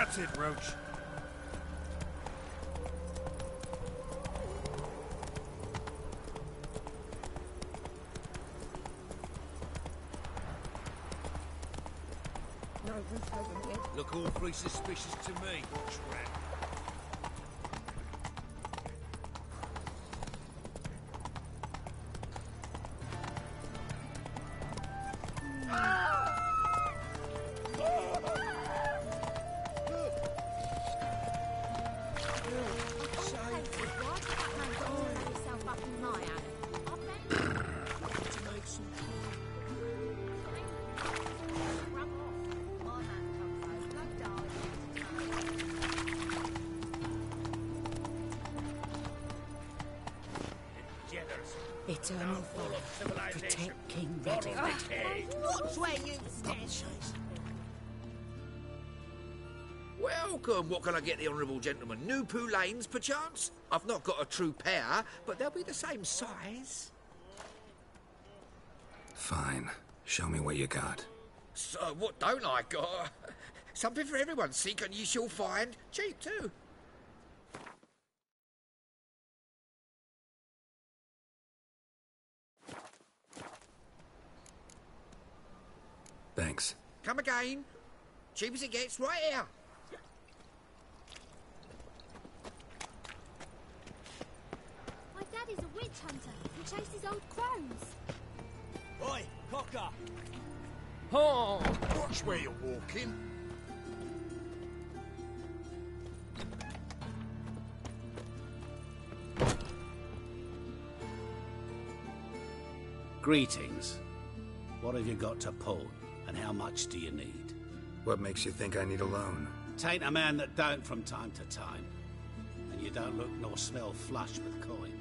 That's it, Roach. No roof over here. Look all three suspicious to me, Trap. Eternal fire. Protect King Redding. Watch where you stand. Welcome. What can I get the honourable gentleman? New Poo Lanes, perchance? I've not got a true pair, but they'll be the same size. Fine. Show me what you got. So, what don't I got? Something for everyone. Seek and ye shall find. Cheap, too. Thanks. Come again. Cheap as it gets, right here. My daddy's a witch hunter who chases old crows. Oi, cocker! Oh! Watch where you're walking. Greetings. What have you got to pawn, and how much do you need? What makes you think I need a loan? Tain't a man that don't from time to time. And you don't look nor smell flush with coin.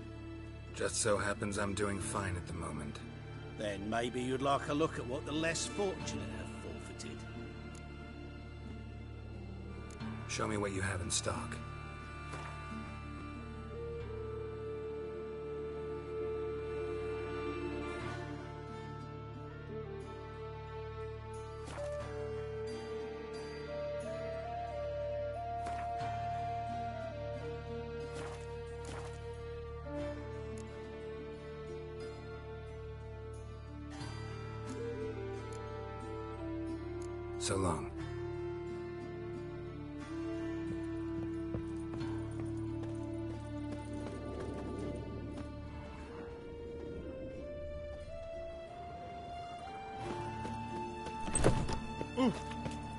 Just so happens I'm doing fine at the moment. Then maybe you'd like a look at what the less fortunate have forfeited. Show me what you have in stock. So long.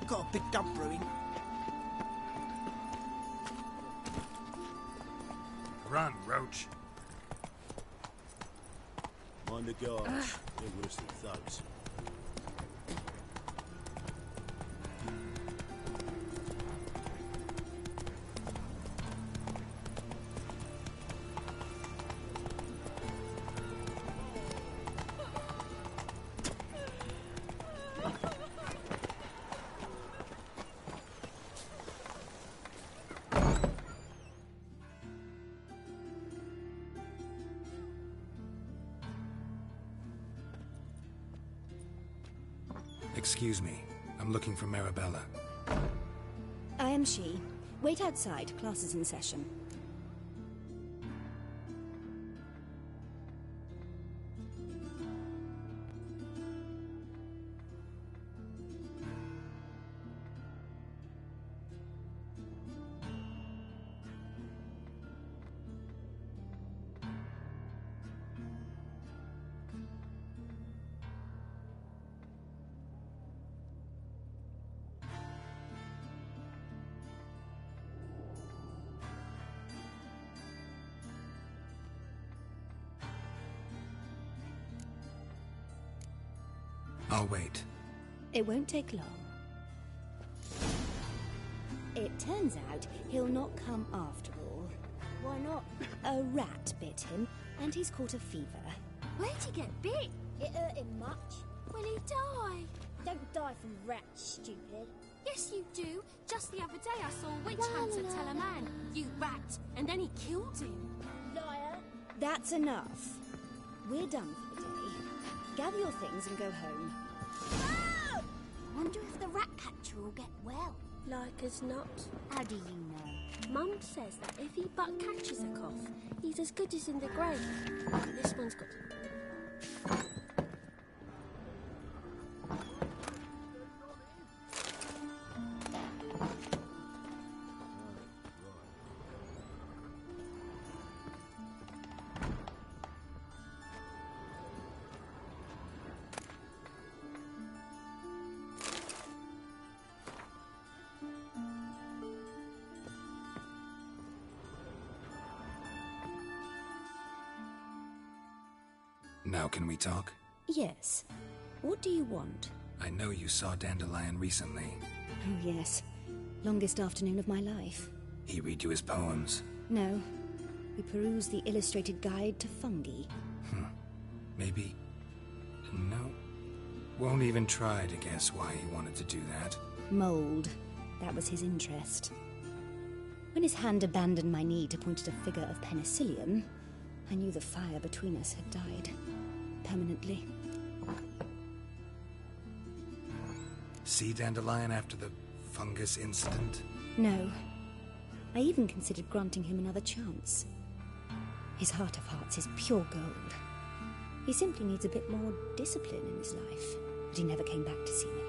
Got a big dump brewing. Run, Roach. Mind the guards. They're worse than thugs. Excuse me. I'm looking for Marabella. I am she. Wait outside. Class is in session. I'll wait. It won't take long. It turns out he'll not come after all. Why not? A rat bit him, and he's caught a fever. Where'd he get bit? It hurt him much. Will he die? Don't die from rats, stupid. Yes, you do. Just the other day I saw a witch hunter tell a man, "You rat," and then he killed him. Liar. That's enough. We're done for the day. Gather your things and go home. I wonder if the rat catcher will get well. Like as not. How do you know? Mum says that if he but catches a cough, he's as good as in the grave. This one's got... Now can we talk? Yes. What do you want? I know you saw Dandelion recently. Oh, yes. Longest afternoon of my life. He read you his poems. No. We perused the illustrated guide to fungi. Maybe... No. Won't even try to guess why he wanted to do that. Mold. That was his interest. When his hand abandoned my knee to point at a figure of penicillium, I knew the fire between us had died. Permanently. See Dandelion after the fungus incident? No. I even considered granting him another chance. His heart of hearts is pure gold. He simply needs a bit more discipline in his life. But he never came back to see me.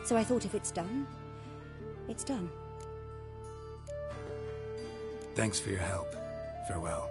So I thought if it's done, it's done. Thanks for your help. Farewell.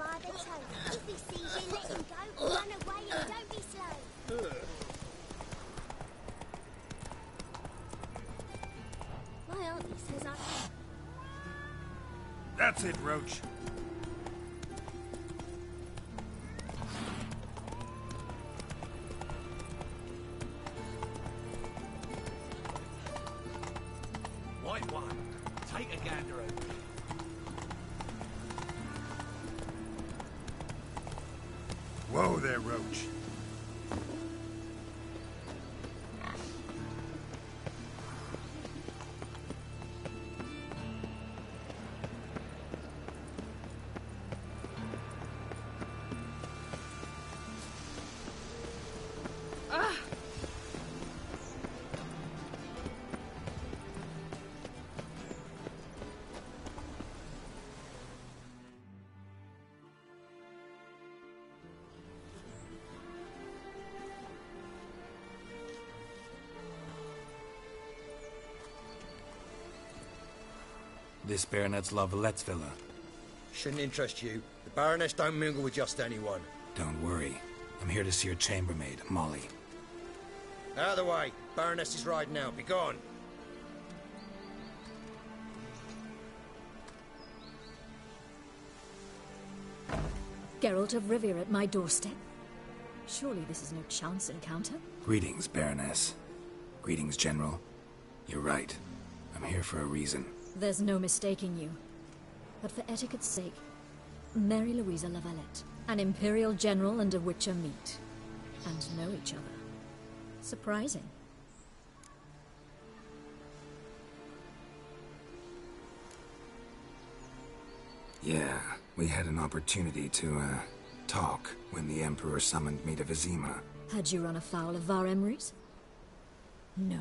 by the toe. If he sees you, let him go. Run away and don't be slow. My auntie says I can. That's it, Roach. White one. Take a gander over. Whoa there, Roach. This Baronet's La Valette's villa. Shouldn't interest you. The Baroness don't mingle with just anyone. Don't worry. I'm here to see your chambermaid, Molly. Out of the way. Baroness is riding out. Be gone. Geralt of Rivia at my doorstep? Surely this is no chance encounter? Greetings, Baroness. Greetings, General. You're right. I'm here for a reason. There's no mistaking you. But for etiquette's sake, Mary Louisa La Valette, an Imperial General and a Witcher meet. And know each other. Surprising. Yeah, we had an opportunity to, talk when the Emperor summoned me to Vizima. Had you run afoul of Var Emrys? No.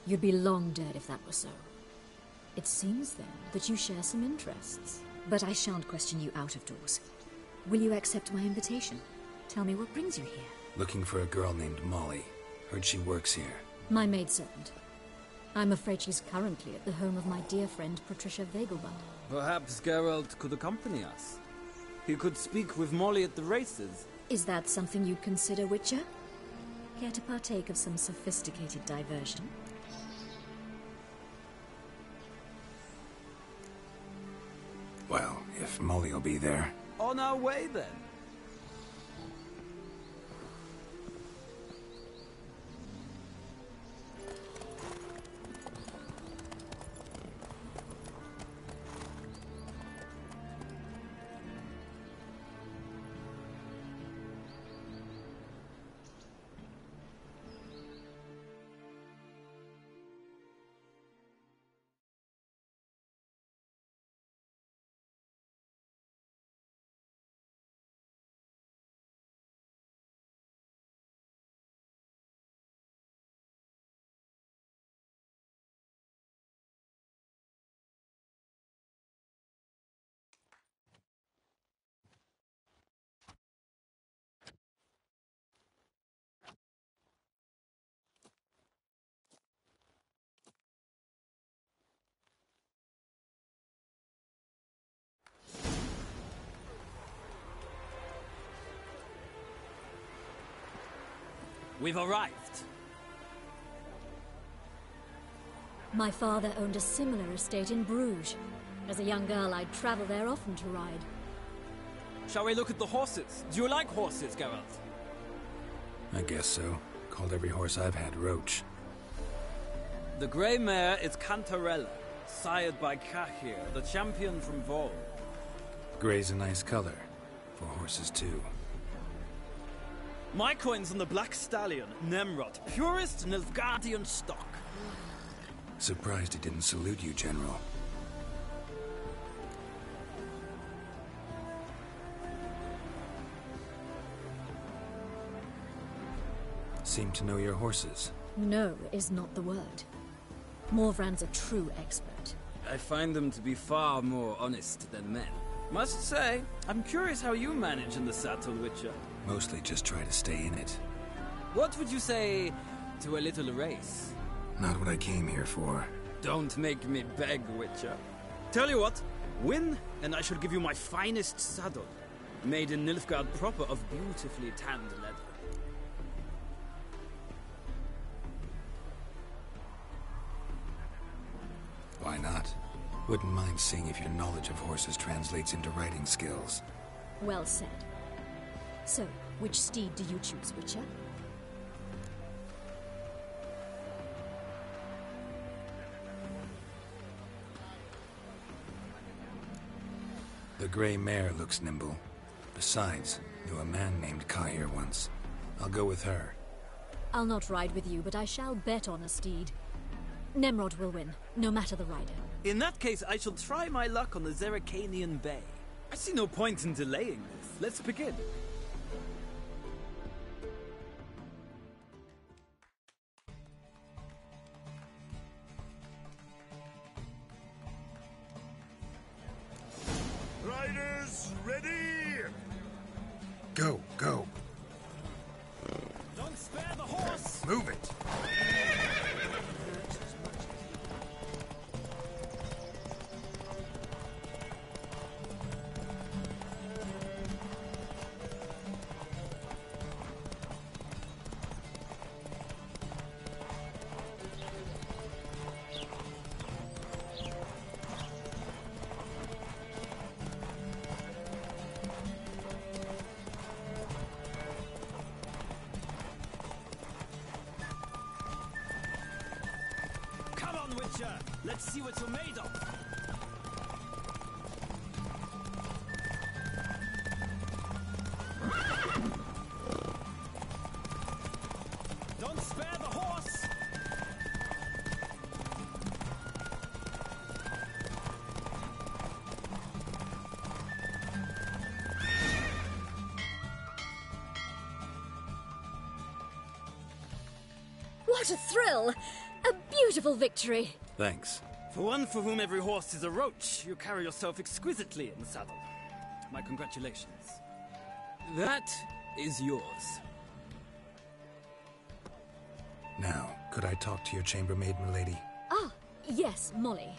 You'd be long dead if that were so. It seems, then, that you share some interests. But I shan't question you out of doors. Will you accept my invitation? Tell me what brings you here. Looking for a girl named Molly. Heard she works here. My maidservant. I'm afraid she's currently at the home of my dear friend Patricia Vegelbud. Perhaps Geralt could accompany us. He could speak with Molly at the races. Is that something you'd consider, Witcher? Care to partake of some sophisticated diversion? Well, if Molly'll be there. On our way, then. We've arrived. My father owned a similar estate in Bruges. As a young girl, I'd travel there often to ride. Shall we look at the horses? Do you like horses, Geralt? I guess so. Called every horse I've had Roach. The grey mare is Cantarella, sired by Cahir, the champion from Vol. Grey's a nice color. For horses, too. My coin's on the Black Stallion, Nemrod, purest Nilfgaardian stock. Surprised he didn't salute you, General. Seem to know your horses. No is not the word. Morvran's a true expert. I find them to be far more honest than men. Must say, I'm curious how you manage in the saddle, Witcher. Mostly just try to stay in it. What would you say to a little race? Not what I came here for. Don't make me beg, Witcher. Tell you what, win, and I shall give you my finest saddle. Made in Nilfgaard proper of beautifully tanned leather. Why not? Wouldn't mind seeing if your knowledge of horses translates into riding skills. Well said. So, which steed do you choose, Witcher? The grey mare looks nimble. Besides, knew a man named Kai here once. I'll go with her. I'll not ride with you, but I shall bet on a steed. Nemrod will win, no matter the rider. In that case, I shall try my luck on the Zeracanian Bay. I see no point in delaying this. Let's begin. Riders, ready? Go, go. Don't spare the horse! Move it. Come on, Witcher! Let's see what you're made of! Don't spare the horse! What a thrill! A beautiful victory! Thanks. For one for whom every horse is a roach, you carry yourself exquisitely in the saddle. My congratulations. That is yours. Now, could I talk to your chambermaid, milady? Ah, yes, Molly.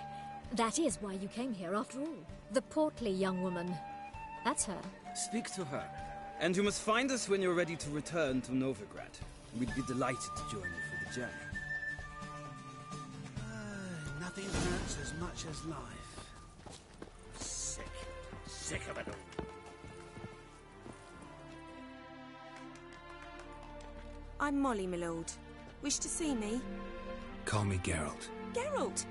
That is why you came here after all. The portly young woman. That's her. Speak to her. And you must find us when you're ready to return to Novigrad. We'd be delighted to join you for the journey. Nothing hurts as much as life. Sick. Sick of it all. I'm Molly, my lord. Wish to see me? Call me Geralt. Geralt!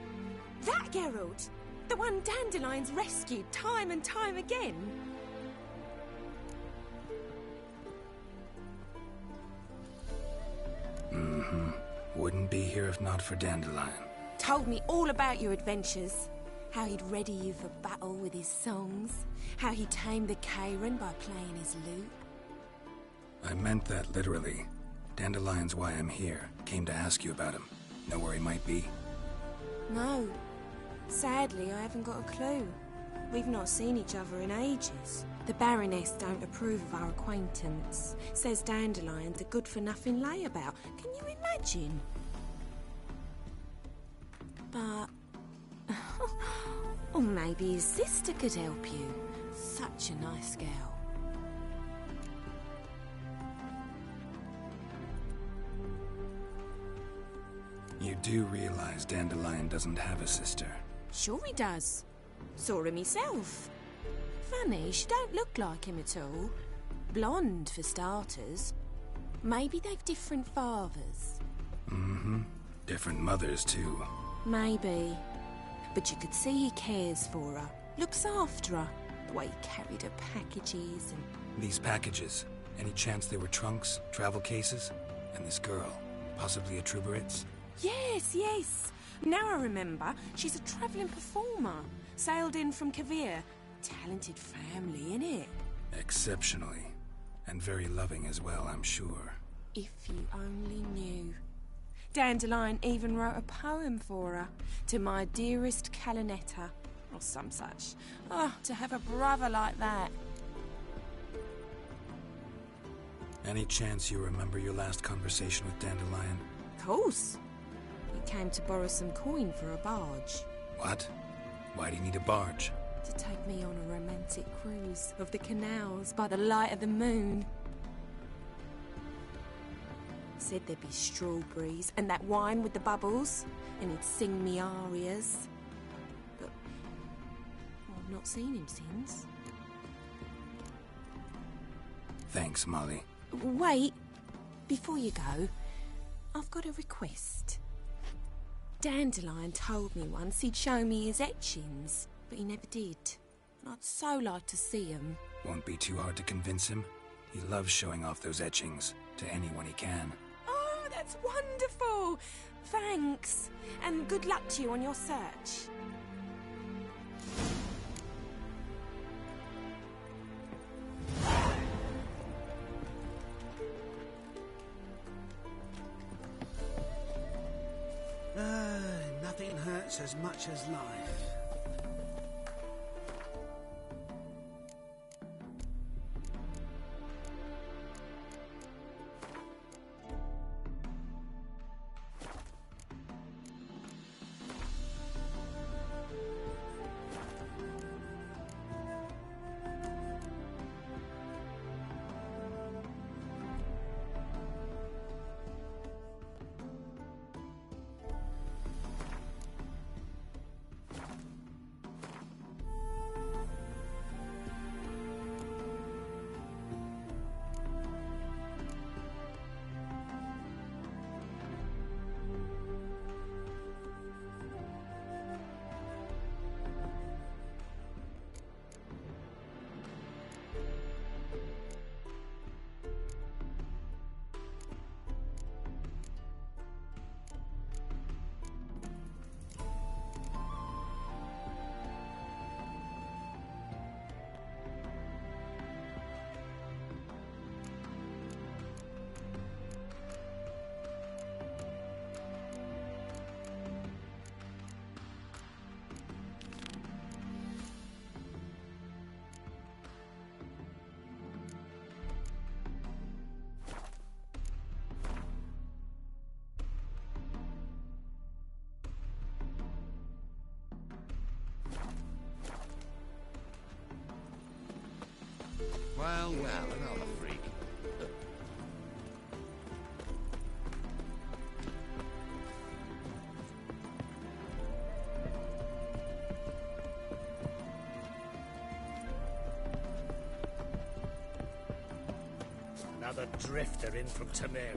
That Geralt! The one Dandelion's rescued time and time again! Mm-hmm. Wouldn't be here if not for Dandelion. Told me all about your adventures. How he'd ready you for battle with his songs. How he tamed the Kairan by playing his lute. I meant that literally. Dandelion's why I'm here. Came to ask you about him. Know where he might be? No. Sadly, I haven't got a clue. We've not seen each other in ages. The Baroness don't approve of our acquaintance. Says Dandelion's a good-for-nothing layabout. Can you imagine? But... or maybe his sister could help you. Such a nice girl. You do realize Dandelion doesn't have a sister? Sure he does. Saw him myself. Funny, she don't look like him at all. Blonde, for starters. Maybe they've different fathers. Mm-hmm. Different mothers, too. Maybe. But you could see he cares for her. Looks after her. The way he carried her packages and... These packages, any chance they were trunks, travel cases? And this girl, possibly a Truberitz? Yes, yes. Now I remember, she's a travelling performer. Sailed in from Kavir. Talented family, innit? Exceptionally. And very loving as well, I'm sure. If you only knew. Dandelion even wrote a poem for her. To my dearest Calinetta. Or some such. Oh, to have a brother like that. Any chance you remember your last conversation with Dandelion? Of course. He came to borrow some coin for a barge. What? Why do you need a barge? to take me on a romantic cruise of the canals by the light of the moon. Said there'd be strawberries and that wine with the bubbles, and he'd sing me arias. But I've not seen him since. Thanks, Molly. Wait, before you go, I've got a request. Dandelion told me once he'd show me his etchings, but he never did. And I'd so like to see them. Won't be too hard to convince him. He loves showing off those etchings to anyone he can. Oh, that's wonderful! Thanks, and good luck to you on your search. Nothing hurts as much as life. Well, another freak. Another drifter in from Temeria.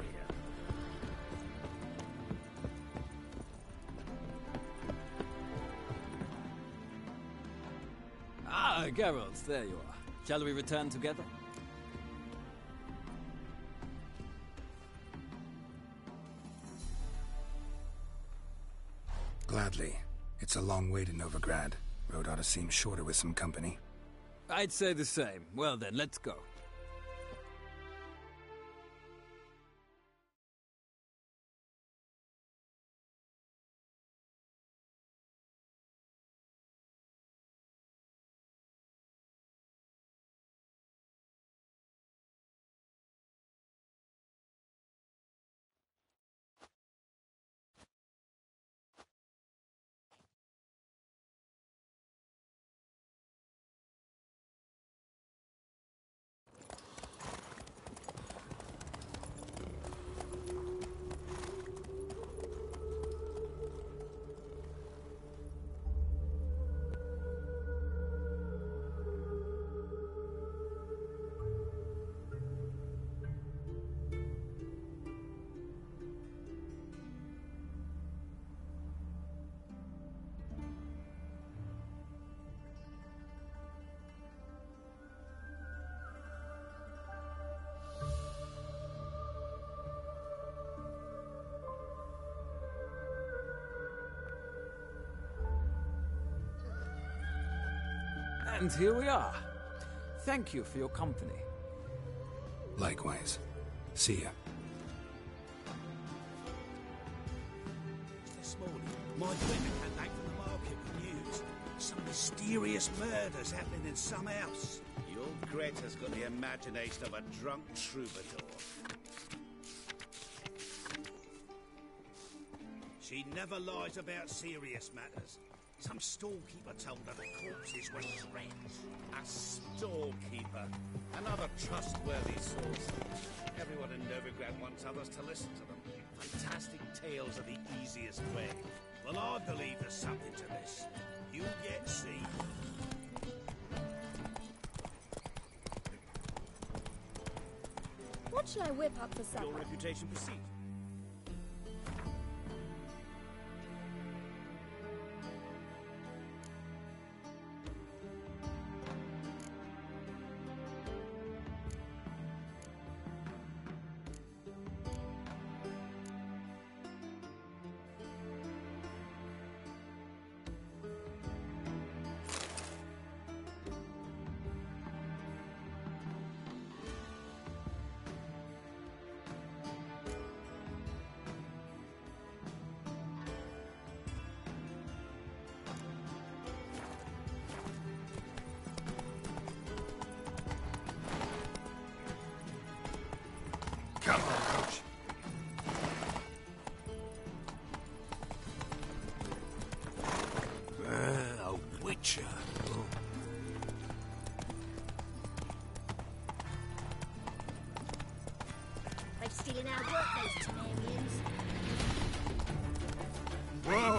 Ah, Geralt, there you are. Shall we return together? Gladly. It's a long way to Novigrad. Road ought to seem shorter with some company. I'd say the same. Well then, let's go. And here we are. Thank you for your company. Likewise. See ya. This morning, my women came back from the market with news. Some mysterious murders happening in some house. Your Greta's got the imagination of a drunk troubadour. She never lies about serious matters. Some storekeeper told her the corpses were shreds. A storekeeper. Another trustworthy source. Everyone in Novigrad wants others to listen to them. Fantastic tales are the easiest way. Well, I believe there's something to this. You'll yet see. What shall I whip up for supper? Your reputation precedes. Come on, coach. A witcher. Oh. They're stealing our work, those Temerians. Whoa!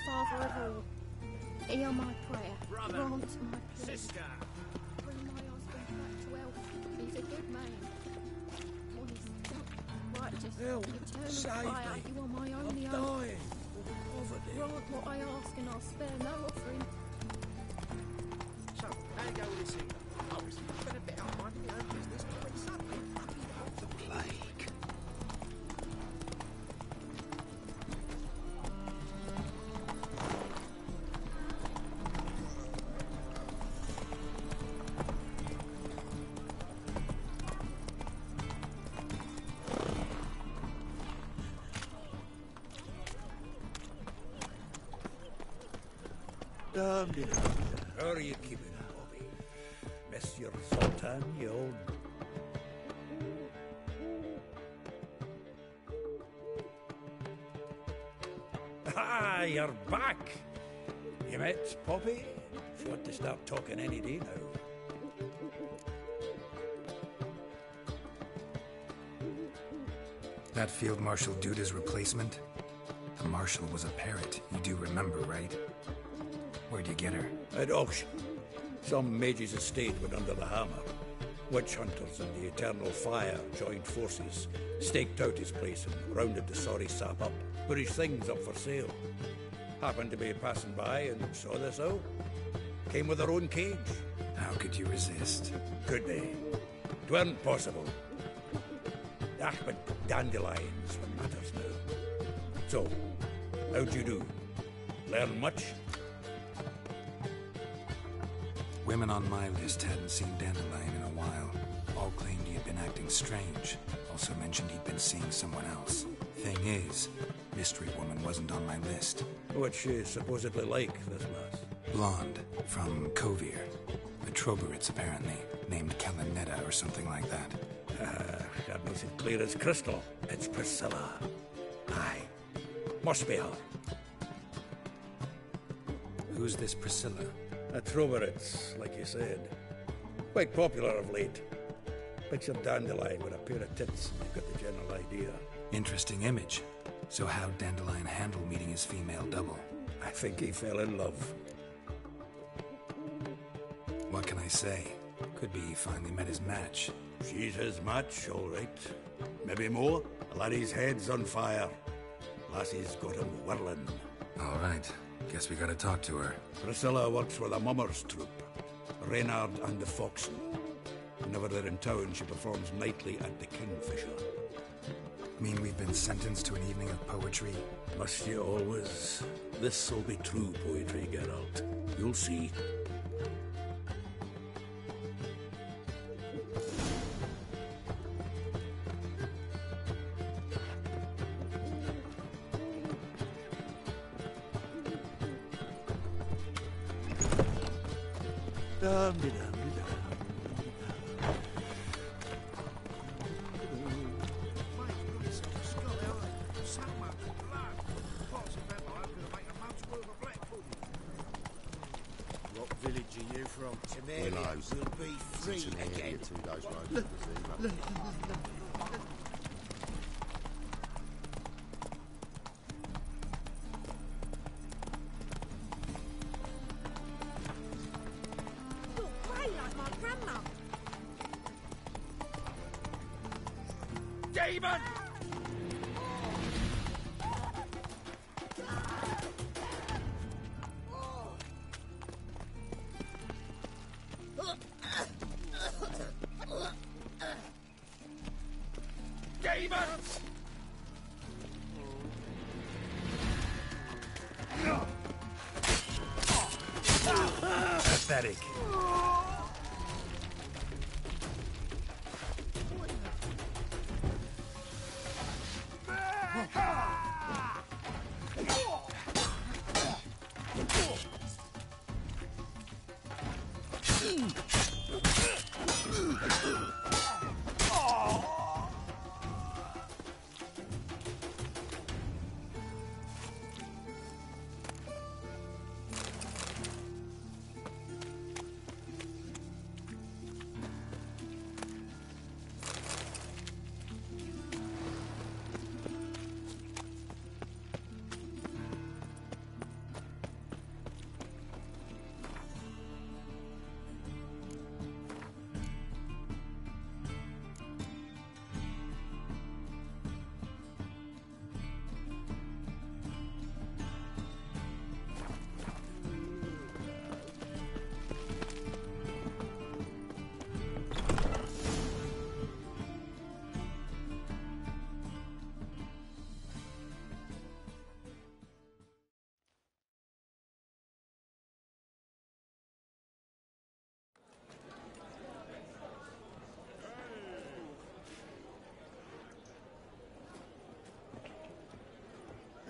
Father of all, hear my prayer. Brother. Grant my plea. Sister. Bring my husband back to health. He's a good man. Honest, righteous, Help. eternal Save fire. me. You are my I'm only hope. dying. Poverty. Grant what I ask and I'll spare no offering. So, how you go with this evening? I was thinking about minding my own business, but when suddenly The plague. Damned it. How are you keeping, Bobby? Monsieur Sultan, you old... Ah, you're back. You met Poppy? She ought to start talking any day now. That Field Marshal Duda's replacement? The Marshal was a parrot, you do remember, right? Where'd you get her? At auction. Some mage's estate went under the hammer. Witch hunters and the Eternal Fire joined forces, staked out his place and rounded the sorry sap up, put his things up for sale. Happened to be passing by and saw this out. Came with her own cage. How could you resist? Could be. 'Tweren't possible. Ah, but dandelions what matters now. So, how'd you do? Learn much? Women on my list hadn't seen Dandelion in a while. All claimed he had been acting strange. Also mentioned he'd been seeing someone else. Thing is, Mystery Woman wasn't on my list. What's she supposedly like, this lass? Blonde, from Kovir. A Troberitz, apparently, named Kalinetta or something like that. That makes it clear as crystal. It's Priscilla. Aye. Must be her. Who's this Priscilla? A Troberitz, like you said. Quite popular of late. Picture Dandelion with a pair of tits. You've got the general idea. Interesting image. So how'd Dandelion handle meeting his female double? I think he fell in love. What can I say? Could be he finally met his match. She's his match, all right. Maybe more. The laddie's head's on fire. Lassie's got him whirling. All right. Guess we gotta talk to her. Priscilla works for the Mummers troupe. Reynard and the Foxen. Whenever they're in town, she performs nightly at the Kingfisher. Mean we've been sentenced to an evening of poetry? Must you always? This'll be true poetry, Geralt. You'll see. Mary will be free again. 2 days road to the zero. You're grey like my grandma. Demon! Demons! Pathetic.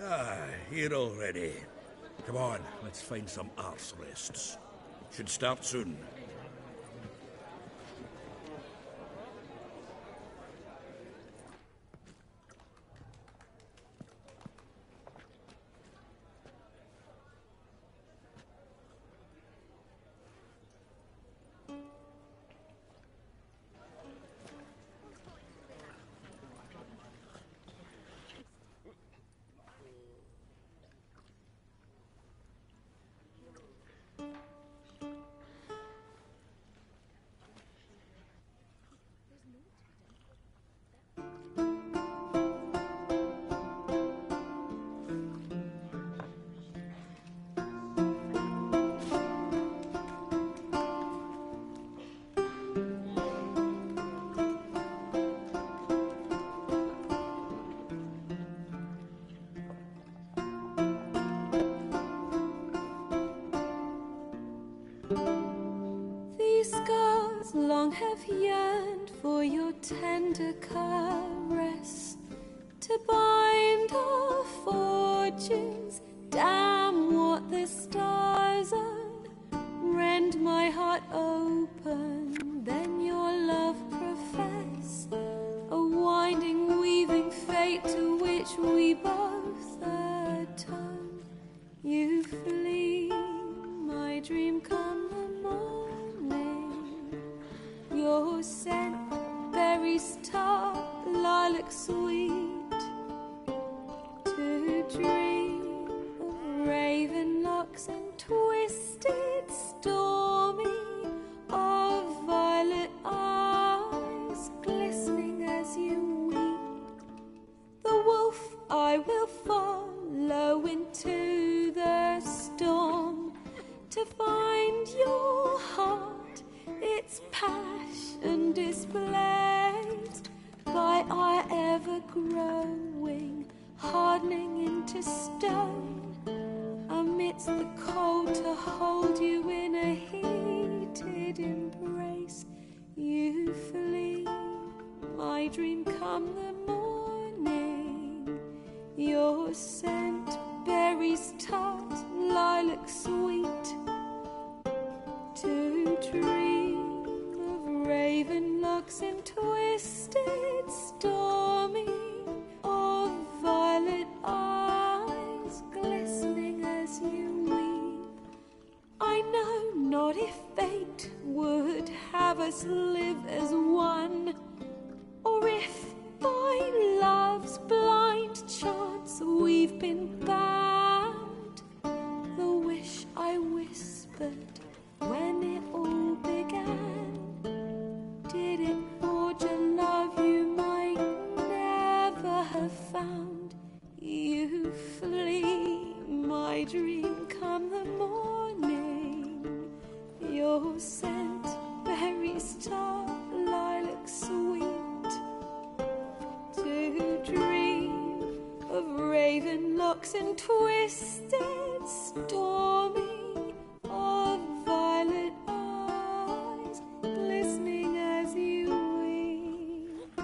Ah, here already. Come on, let's find some arse rests. Should start soon. These scars long have yearned for your tender caress, to bind our fortunes. Damn what the stars own. Rend my heart open, then your love profess. A winding, weaving fate to which we both atone. You flee, my dream come the morning. Your scent, berries tart, lilac sweet. To dream of raven locks and twisted, stormy, of violet eyes glistening as you weep. The wolf I will follow into the storm, to find your heart, its passion displayed by our ever-growing, hardening into stone. Amidst the cold, to hold you in a heated embrace. You flee, my dream come the morning. Your scent, berries tart, lilac sweet. To dream of raven locks and twisted, stormy, of violet eyes glistening as you weep. I know not if fate us live as one. Or if by love's blind chance we've been bound, the wish I whispered when it all began, did it forge a love you might never have found? You flee, my dream, come the morning. Your scent, berry star, lilac sweet. To dream of raven locks and twisted stormy, of violet eyes glistening as you weep.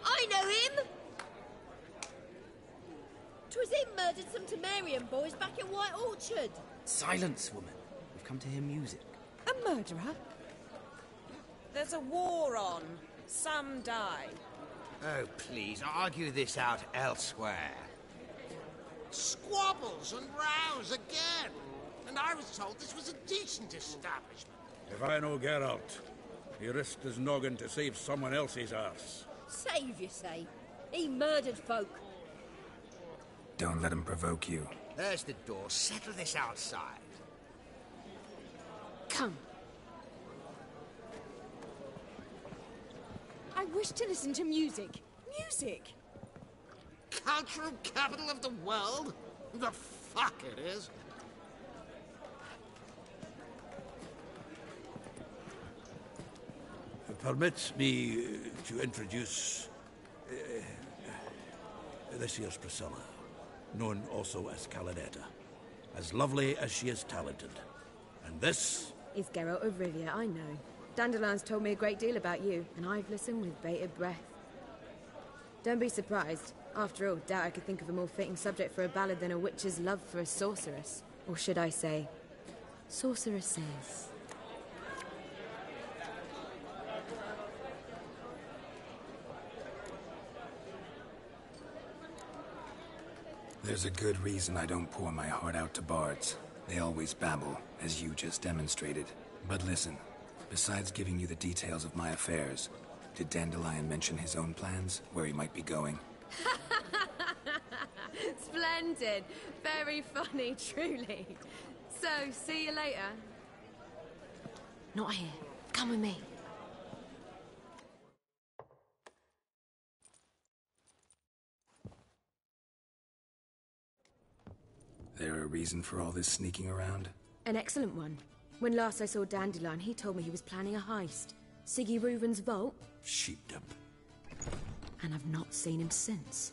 I know him! 'Twas him murdered some Temerian boys back in White Orchard. Silence, woman. We've come to hear music. A murderer? There's a war on. Some die. Oh, please, argue this out elsewhere. Squabbles and rows again. And I was told this was a decent establishment. If I know Geralt, he risked his noggin to save someone else's arse. Save, you say? He murdered folk. Don't let him provoke you. There's the door. Settle this outside. Come. I wish to listen to music. Music! Cultural capital of the world? The fuck it is. Permit me to introduce this here's Priscilla, known also as Calinetta. As lovely as she is talented. And this is Geralt of Rivia, I know. Dandelion's told me a great deal about you, and I've listened with bated breath. Don't be surprised. After all, doubt I could think of a more fitting subject for a ballad than a witch's love for a sorceress. Or should I say, sorceresses. There's a good reason I don't pour my heart out to bards. They always babble, as you just demonstrated. But listen, besides giving you the details of my affairs, did Dandelion mention his own plans, where he might be going? Splendid. Very funny, truly. So, see you later. Not here. Come with me. There a reason for all this sneaking around? An excellent one. When last I saw Dandelion, he told me he was planning a heist. Siggy Reuven's vault. Sheepdom. And I've not seen him since.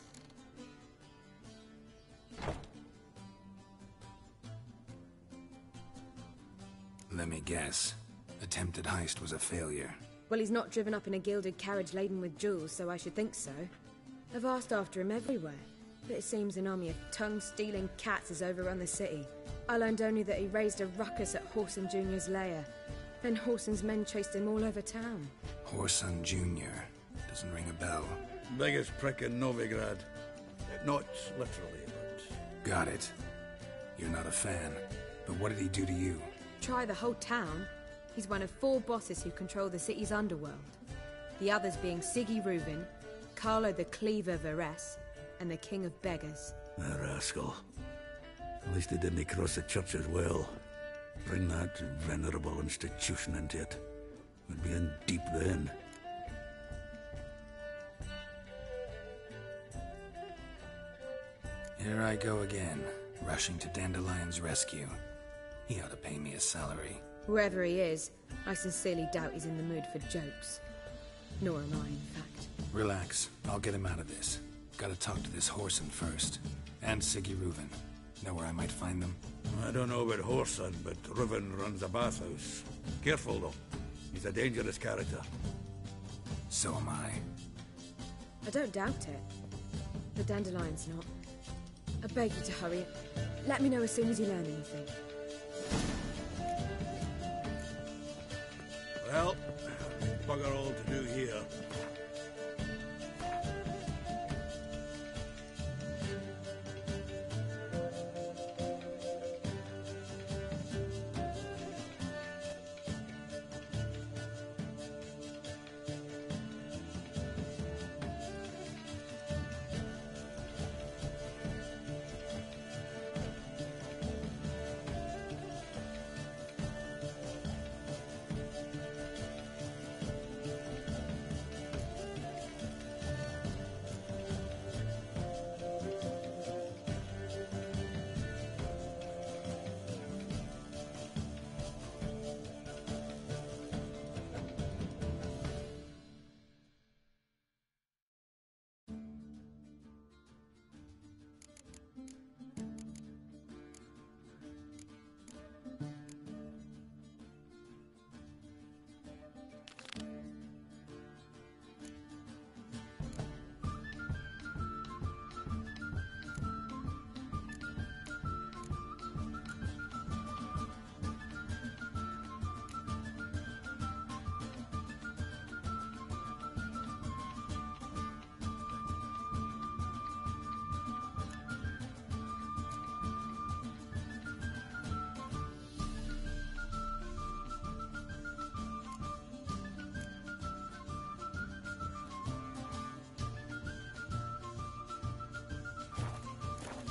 Let me guess. Attempted heist was a failure. Well, he's not driven up in a gilded carriage laden with jewels, so I should think so. I've asked after him everywhere, but it seems an army of tongue-stealing cats has overrun the city. I learned only that he raised a ruckus at Whoreson Jr.'s lair. Then Whoreson's men chased him all over town. Whoreson Jr. Doesn't ring a bell. Biggest prick in Novigrad. Not literally, but... Got it. You're not a fan. But what did he do to you? Try the whole town. He's one of 4 bosses who control the city's underworld. The others being Siggy Reuven, Carlo the Cleaver Varese, and the King of Beggars. A rascal. At least he didn't cross the church as well. Bring that venerable institution into it. We'd be in deep then. Here I go again, rushing to Dandelion's rescue. He ought to pay me a salary. Wherever he is, I sincerely doubt he's in the mood for jokes. Nor am I, in fact. Relax. I'll get him out of this. Gotta talk to this Whoreson first. And Siggy Reuven. Know where I might find them? I don't know about Whoreson, but Reuven runs a bathhouse. Careful, though. He's a dangerous character. So am I. I don't doubt it. The Dandelion's not. I beg you to hurry. Let me know as soon as you learn anything. Well, bugger all to do here.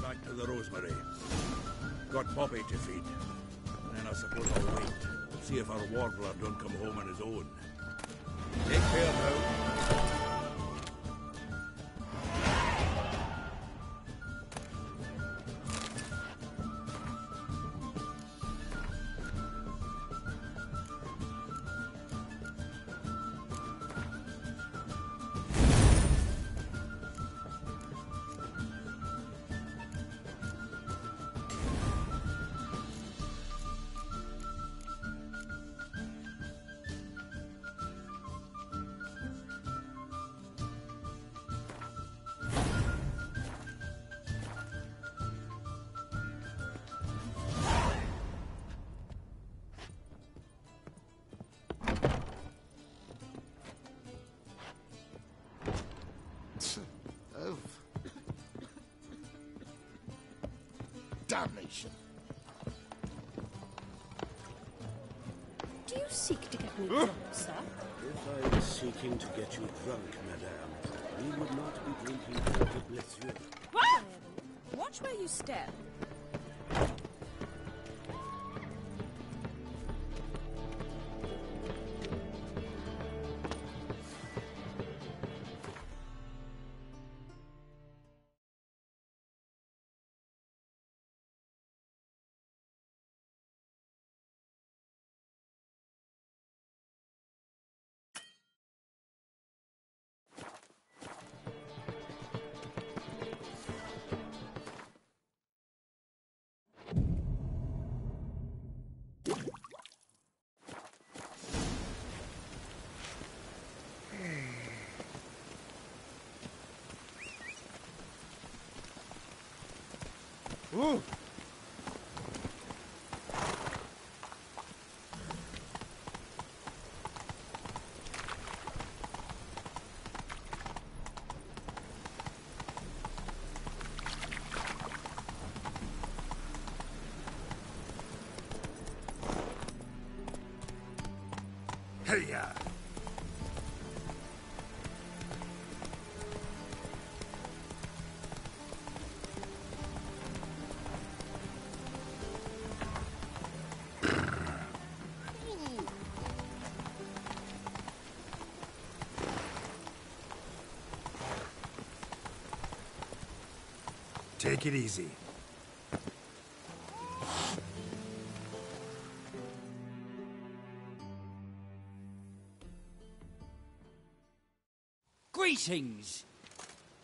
Back to the Rosemary. Got Poppy to feed. And then I suppose I'll wait. See if our warbler don't come home on his own. Take care now. Damnation. Do you seek to get me drunk, sir? If I was seeking to get you drunk, madame, we would not be drinking Petit Blessure. What? Watch where you step. Ooh. Hey-ya! Take it easy. Greetings.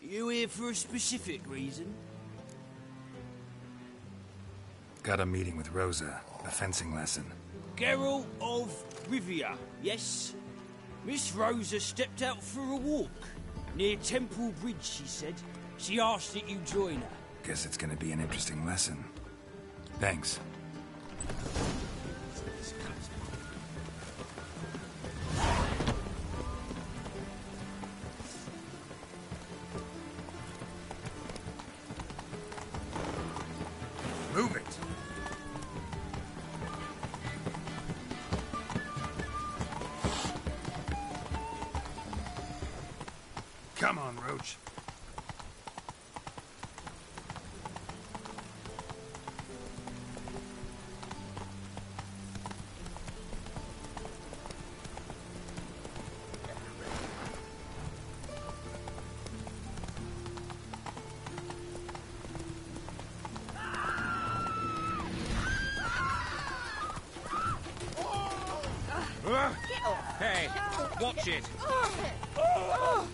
You here for a specific reason? Got a meeting with Rosa, a fencing lesson. Geralt of Rivia, yes? Miss Rosa stepped out for a walk. Near Temple Bridge, she said. She asked that you join her. Guess it's gonna be an interesting lesson. Thanks. Move it. Come on, Roach. Hey, watch it. Ow!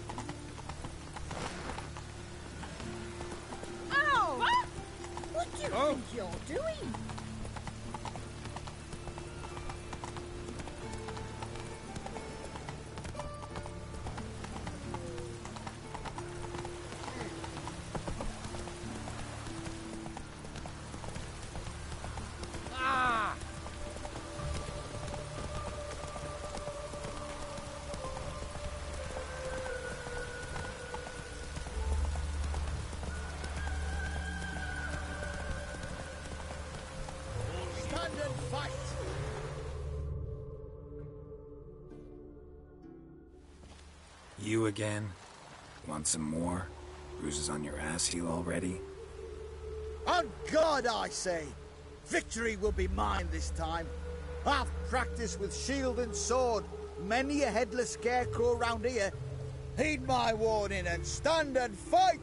What do you think you're doing? Stand and fight! You again? Want some more? Bruises on your ass heel already? On God, I say! Victory will be mine this time. I've practiced with shield and sword. Many a headless scarecrow round here. Heed my warning and stand and fight!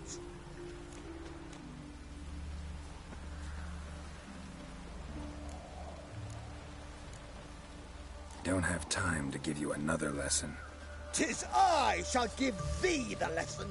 Don't have time to give you another lesson. 'Tis I shall give thee the lesson.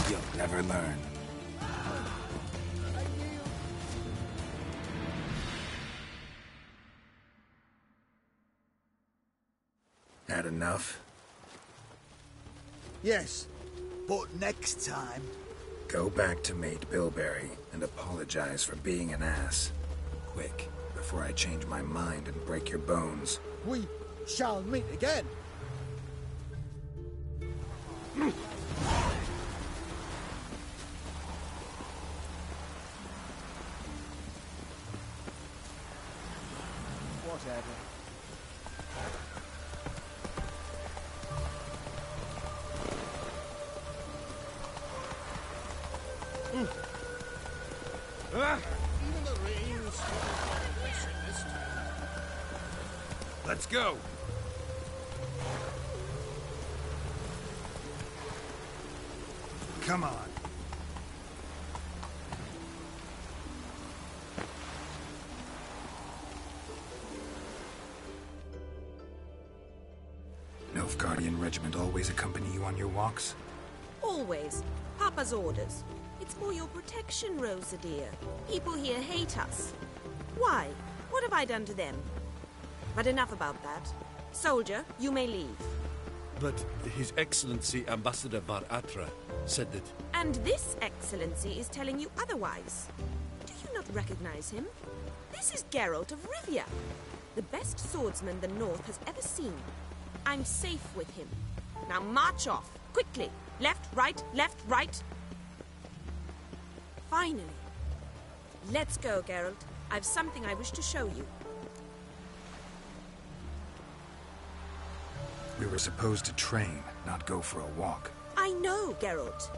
You'll never learn. Had enough? Yes, but next time... Go back to Mate Bilberry and apologize for being an ass. Quick, before I change my mind and break your bones. we shall meet again. Whatever. Even the rain's this time. Let's go! Come on. Nilfgaardian regiment always accompany you on your walks? Always. Papa's orders. It's for your protection, Rosa dear. People here hate us. Why? What have I done to them? But enough about that. Soldier, you may leave. But His Excellency Ambassador Bar Atra said that... And this excellency is telling you otherwise. Do you not not recognize him. This is Geralt of Rivia, the best swordsman the North has ever seen. I'm safe with him. Now march off, quickly. Left, right, left, right. Finally. Let's go, Geralt. I've something I wish to show you. We were supposed to train, not go for a walk. I know, Geralt.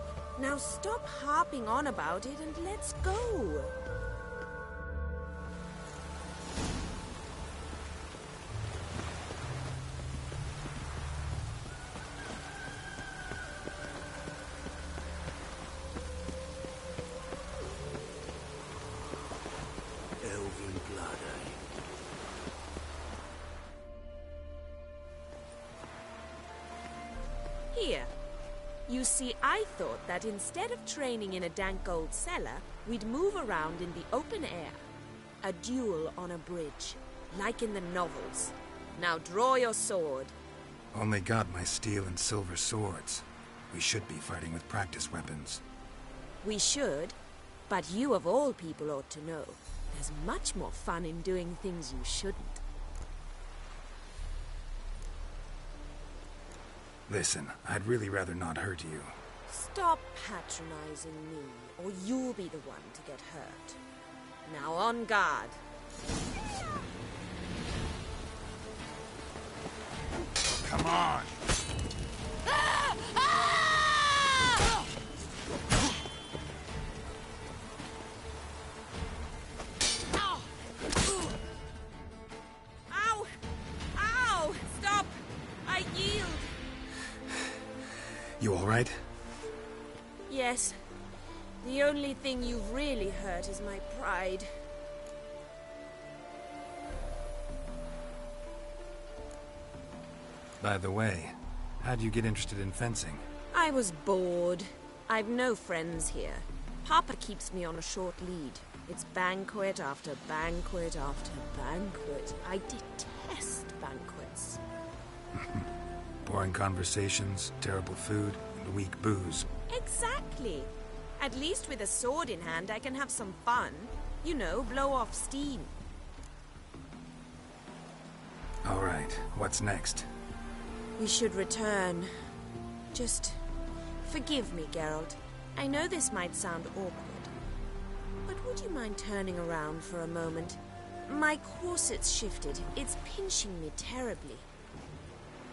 Now stop harping on about it and let's go. Elven blood, eh? Here. You see, I thought that instead of training in a dank old cellar, we'd move around in the open air. A duel on a bridge, like in the novels. Now draw your sword. Only got my steel and silver swords. We should be fighting with practice weapons. We should, but you of all people ought to know. There's much more fun in doing things you shouldn't. Listen, I'd really rather not hurt you. Stop patronizing me, or you'll be the one to get hurt. Now on guard. Come on! Ow! Ow! Stop! I yield! You all right? Yes. The only thing you've really hurt is my pride. By the way, how'd you get interested in fencing? I was bored. I've no friends here. Papa keeps me on a short lead. It's banquet after banquet after banquet. I detest banquets. Boring conversations, terrible food, and weak booze. Exactly. At least with a sword in hand, I can have some fun. You know, blow off steam. All right, what's next? We should return. Just forgive me, Geralt. I know this might sound awkward, but would you mind turning around for a moment? My corset's shifted. It's pinching me terribly.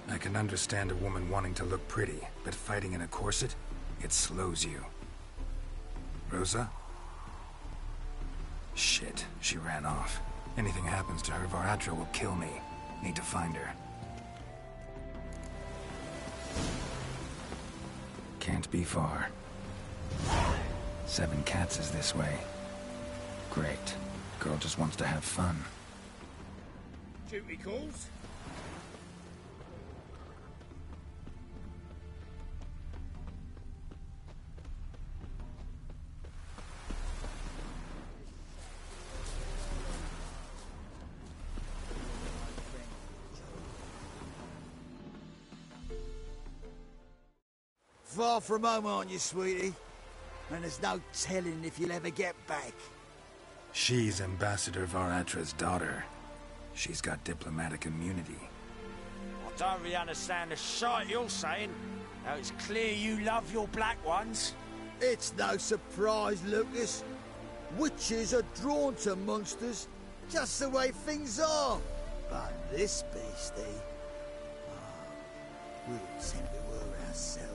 I can understand a woman wanting to look pretty, but fighting in a corset, it slows you. Rosa? Shit, she ran off. Anything happens to her, Varatra will kill me. Need to find her. Can't be far. 7 Cats is this way. Great. Girl just wants to have fun. Duty calls? Far from home, aren't you, sweetie? And there's no telling if you'll ever get back. She's Ambassador Varatra's daughter. She's got diplomatic immunity. I don't really understand the shite you're saying. Now it's clear you love your black ones. It's no surprise, Lucas. Witches are drawn to monsters, just the way things are. But this beastie... we'll pretend we were ourselves.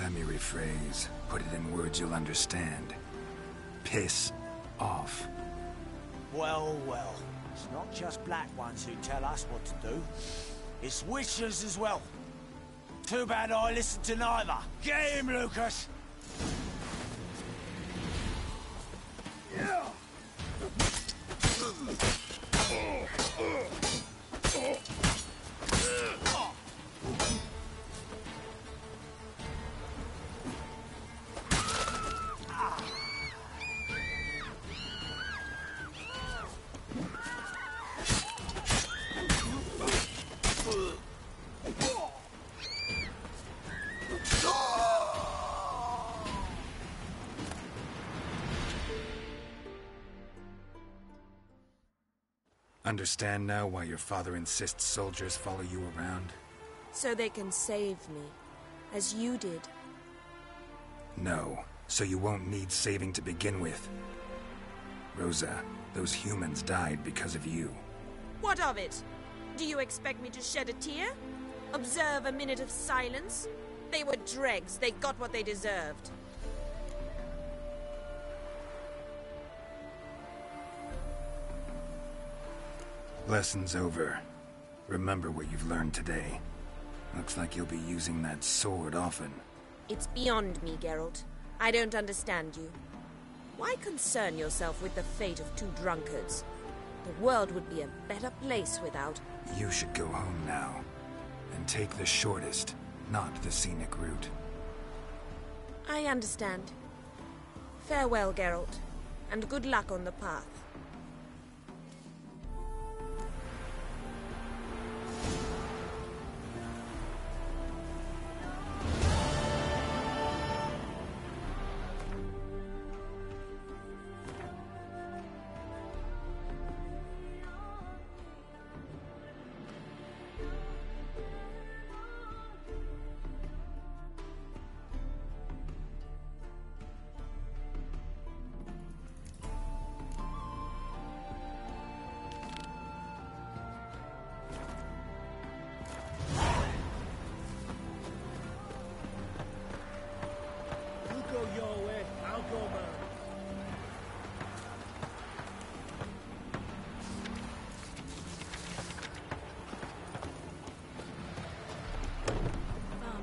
Let me rephrase. Put it in words you'll understand. Piss off. Well, well. It's not just black ones who tell us what to do. It's witches as well. Too bad I listen to neither. Get him, Lucas! understand now why your father insists soldiers follow you around? So they can save me, as you did. No, so you won't need saving to begin with. Rosa, those humans died because of you. What of it? Do you expect me to shed a tear? Observe a minute of silence? They were dregs. They got what they deserved. Lesson's over. Remember what you've learned today. Looks like you'll be using that sword often. It's beyond me, Geralt. I don't understand you. Why concern yourself with the fate of two drunkards? The world would be a better place without... You should go home now. And take the shortest, not the scenic route. I understand. Farewell, Geralt, and good luck on the path.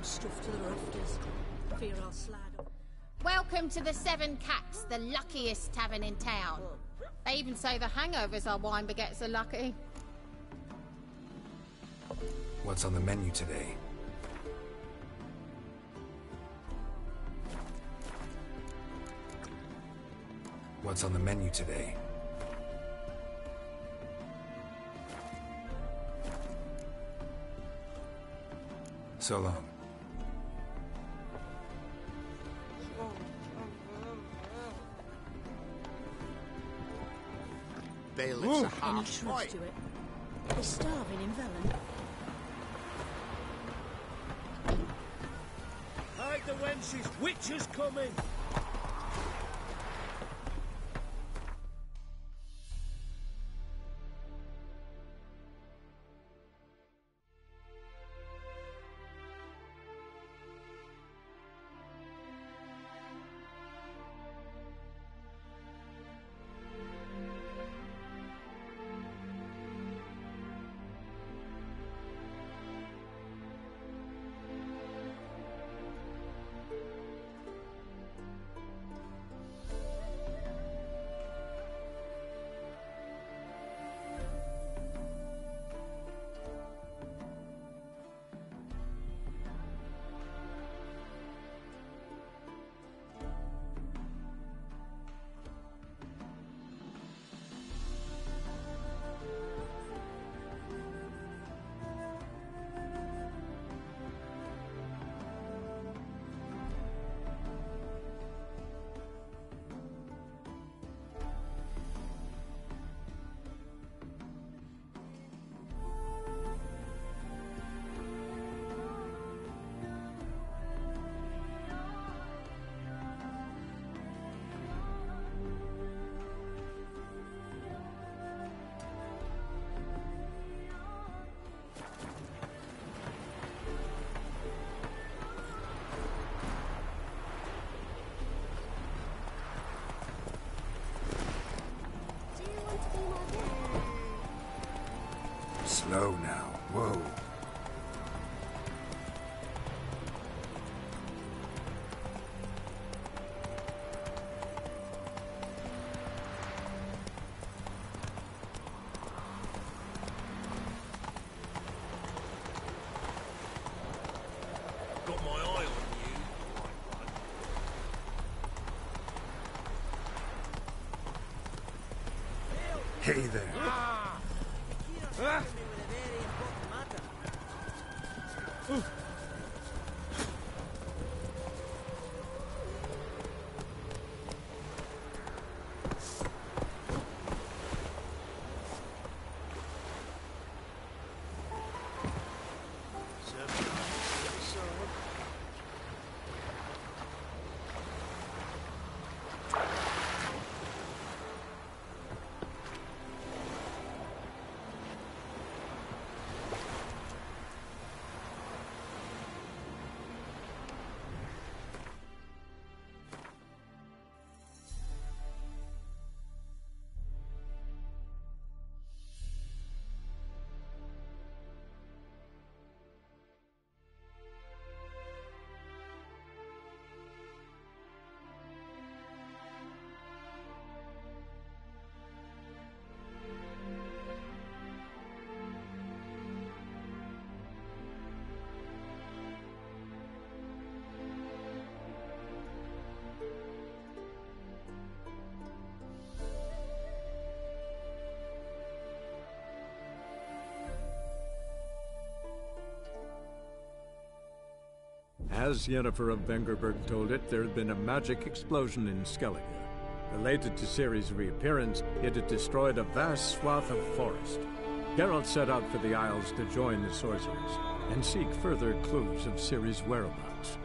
Stuff to the rafters. Fear I'll slide up. Welcome to the Seven Cats, the luckiest tavern in town. They even say the hangovers our wine baguettes are lucky. What's on the menu today? What's on the menu today? So long. Any truth to it? They're starving in Velen. Hide the wenches! Witches coming! Slow now. Whoa. Got my eye on you. Hey there. As Yennefer of Vengerberg told it, there had been a magic explosion in Skellige. Related to Ciri's reappearance, it had destroyed a vast swath of forest. Geralt set out for the Isles to join the sorcerers and seek further clues of Ciri's whereabouts.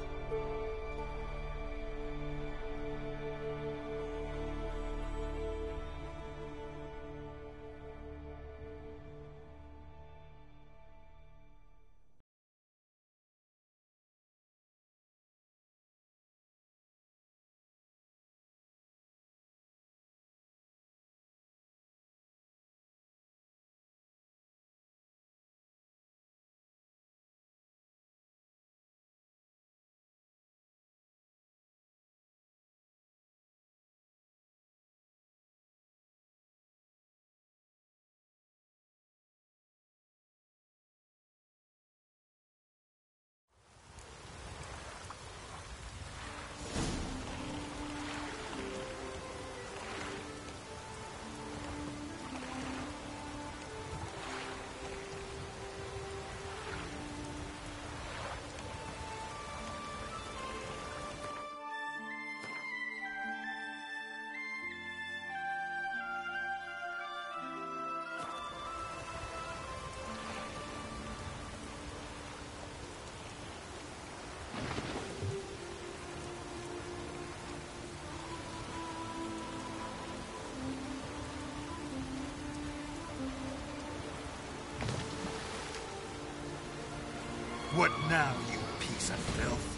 What now, you piece of filth?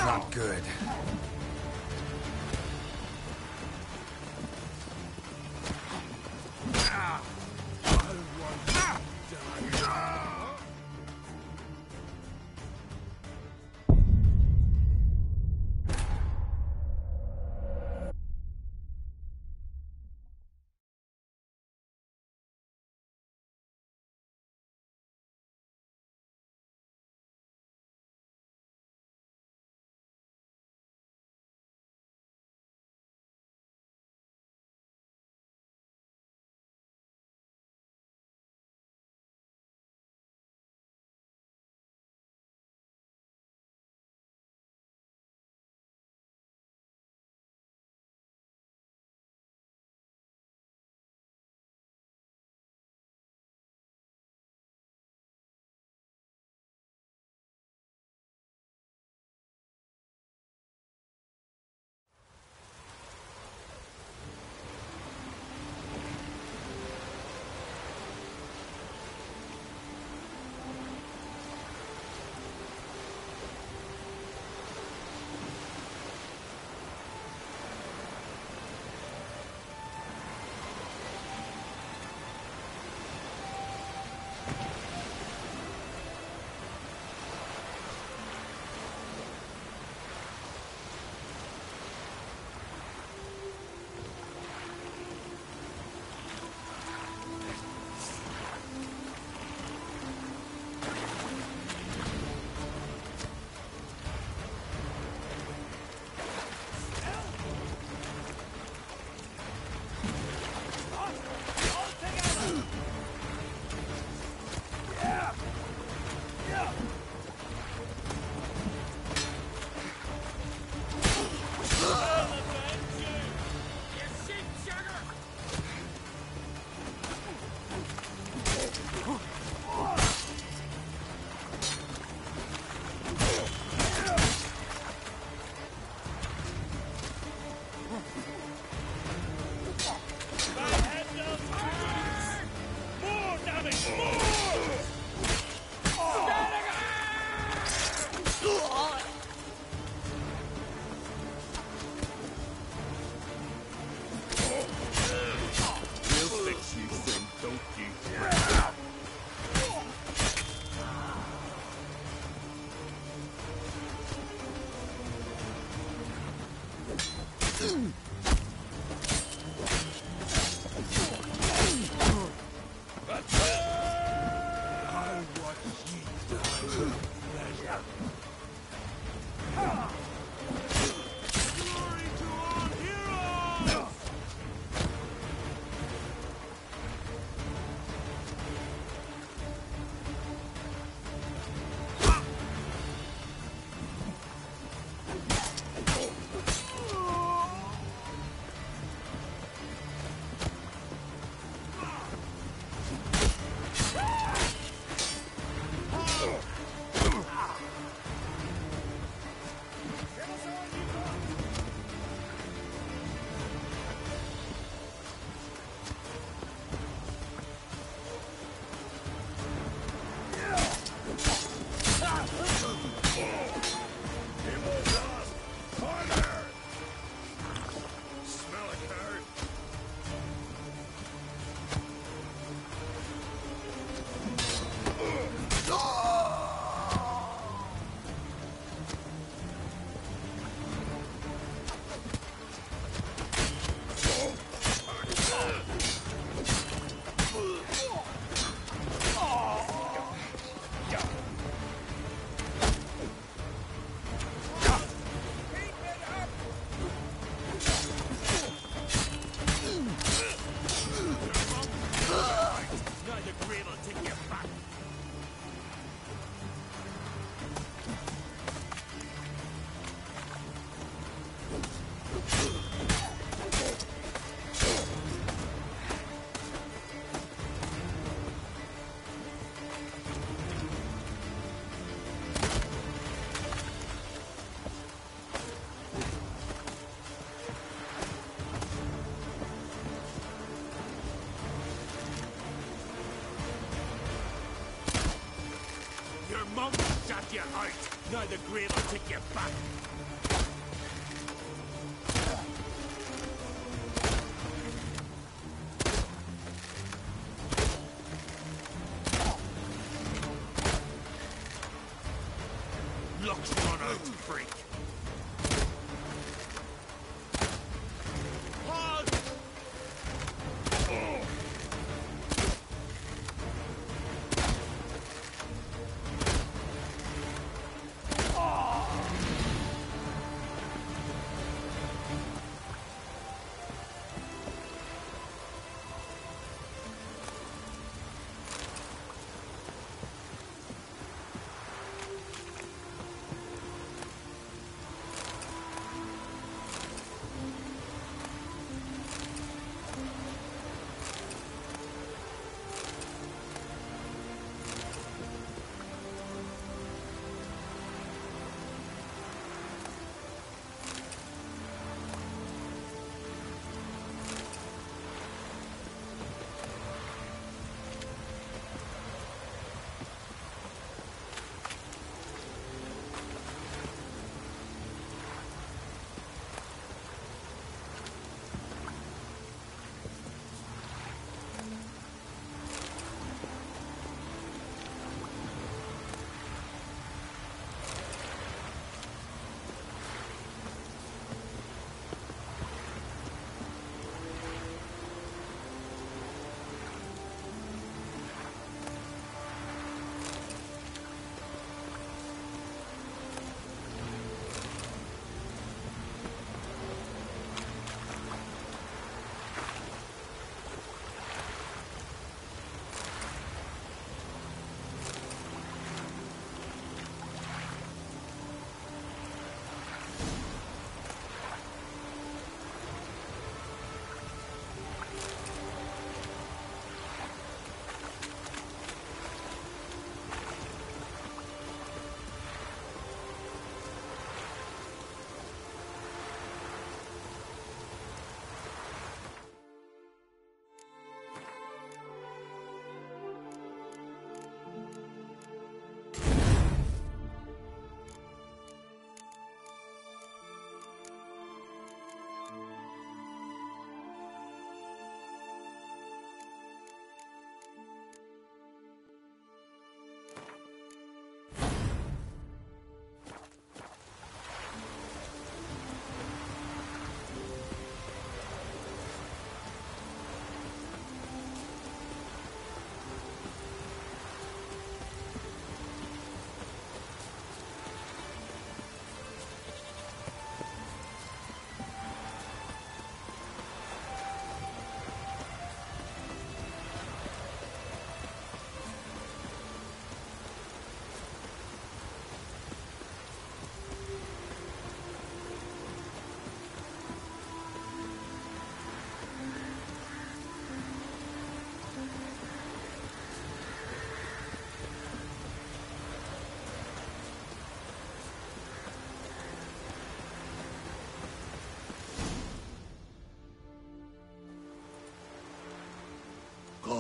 Not good. Mum shut you out. Now the grave will take you back. Luck's run out, freak.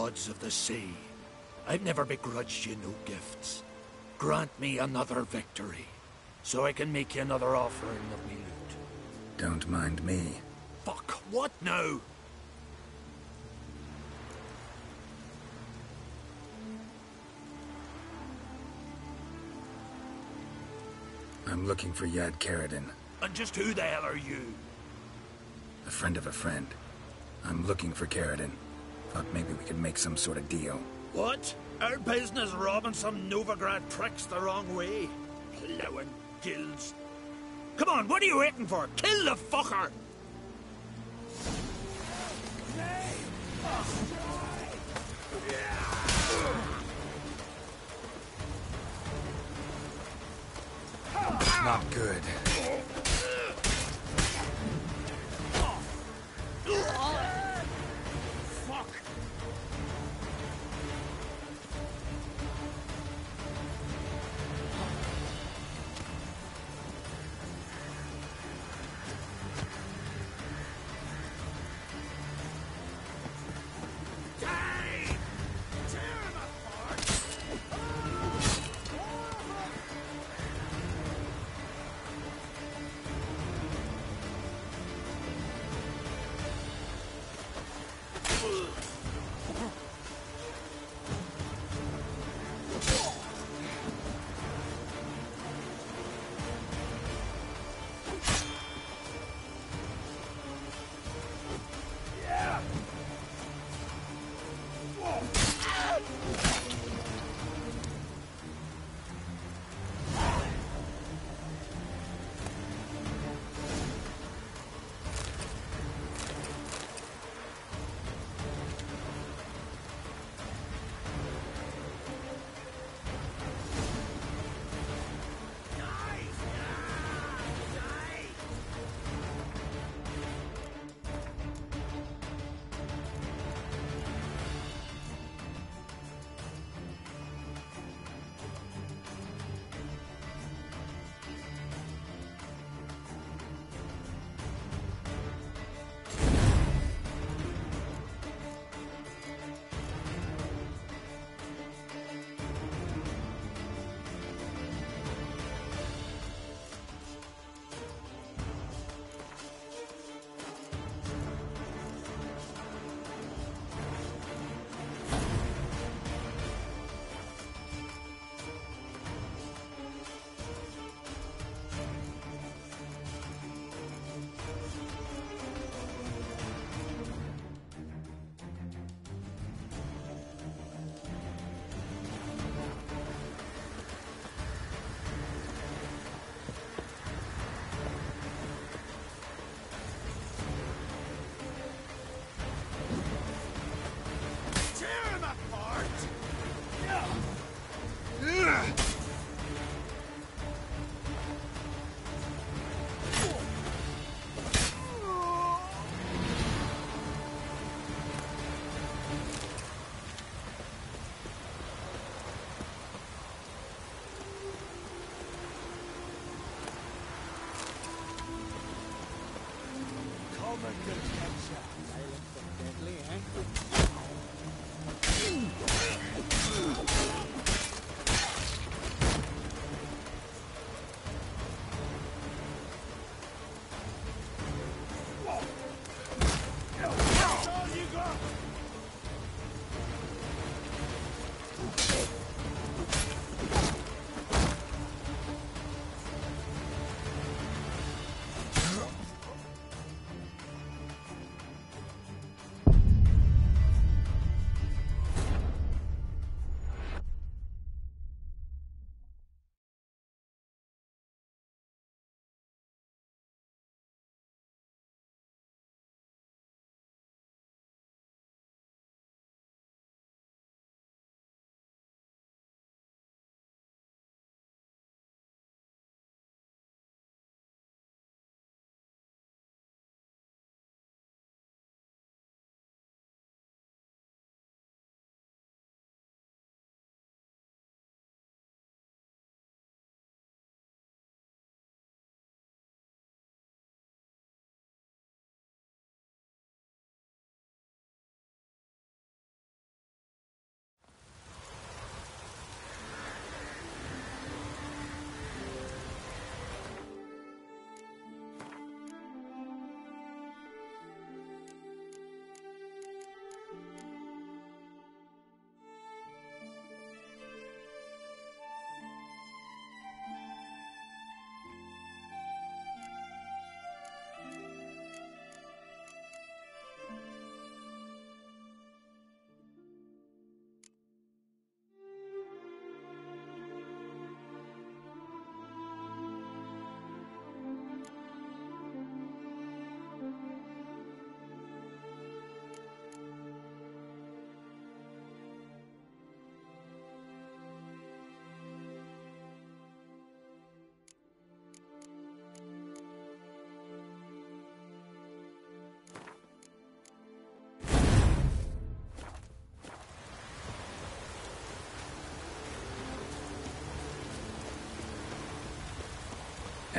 gods of the sea, I've never begrudged you no gifts. Grant me another victory, so I can make you another offering of me loot. Don't mind me. Fuck, what now? I'm looking for Yad Karadin. And just who the hell are you? A friend of a friend. I'm looking for Karadin. Thought maybe we could make some sort of deal. What? Our business robbing some Novigrad pricks the wrong way? Plowing guilds. Come on, what are you waiting for? Kill the fucker! Not good. Fuck!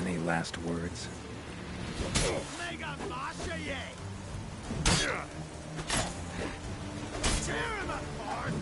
Any last words? Mega Masha, tear him apart!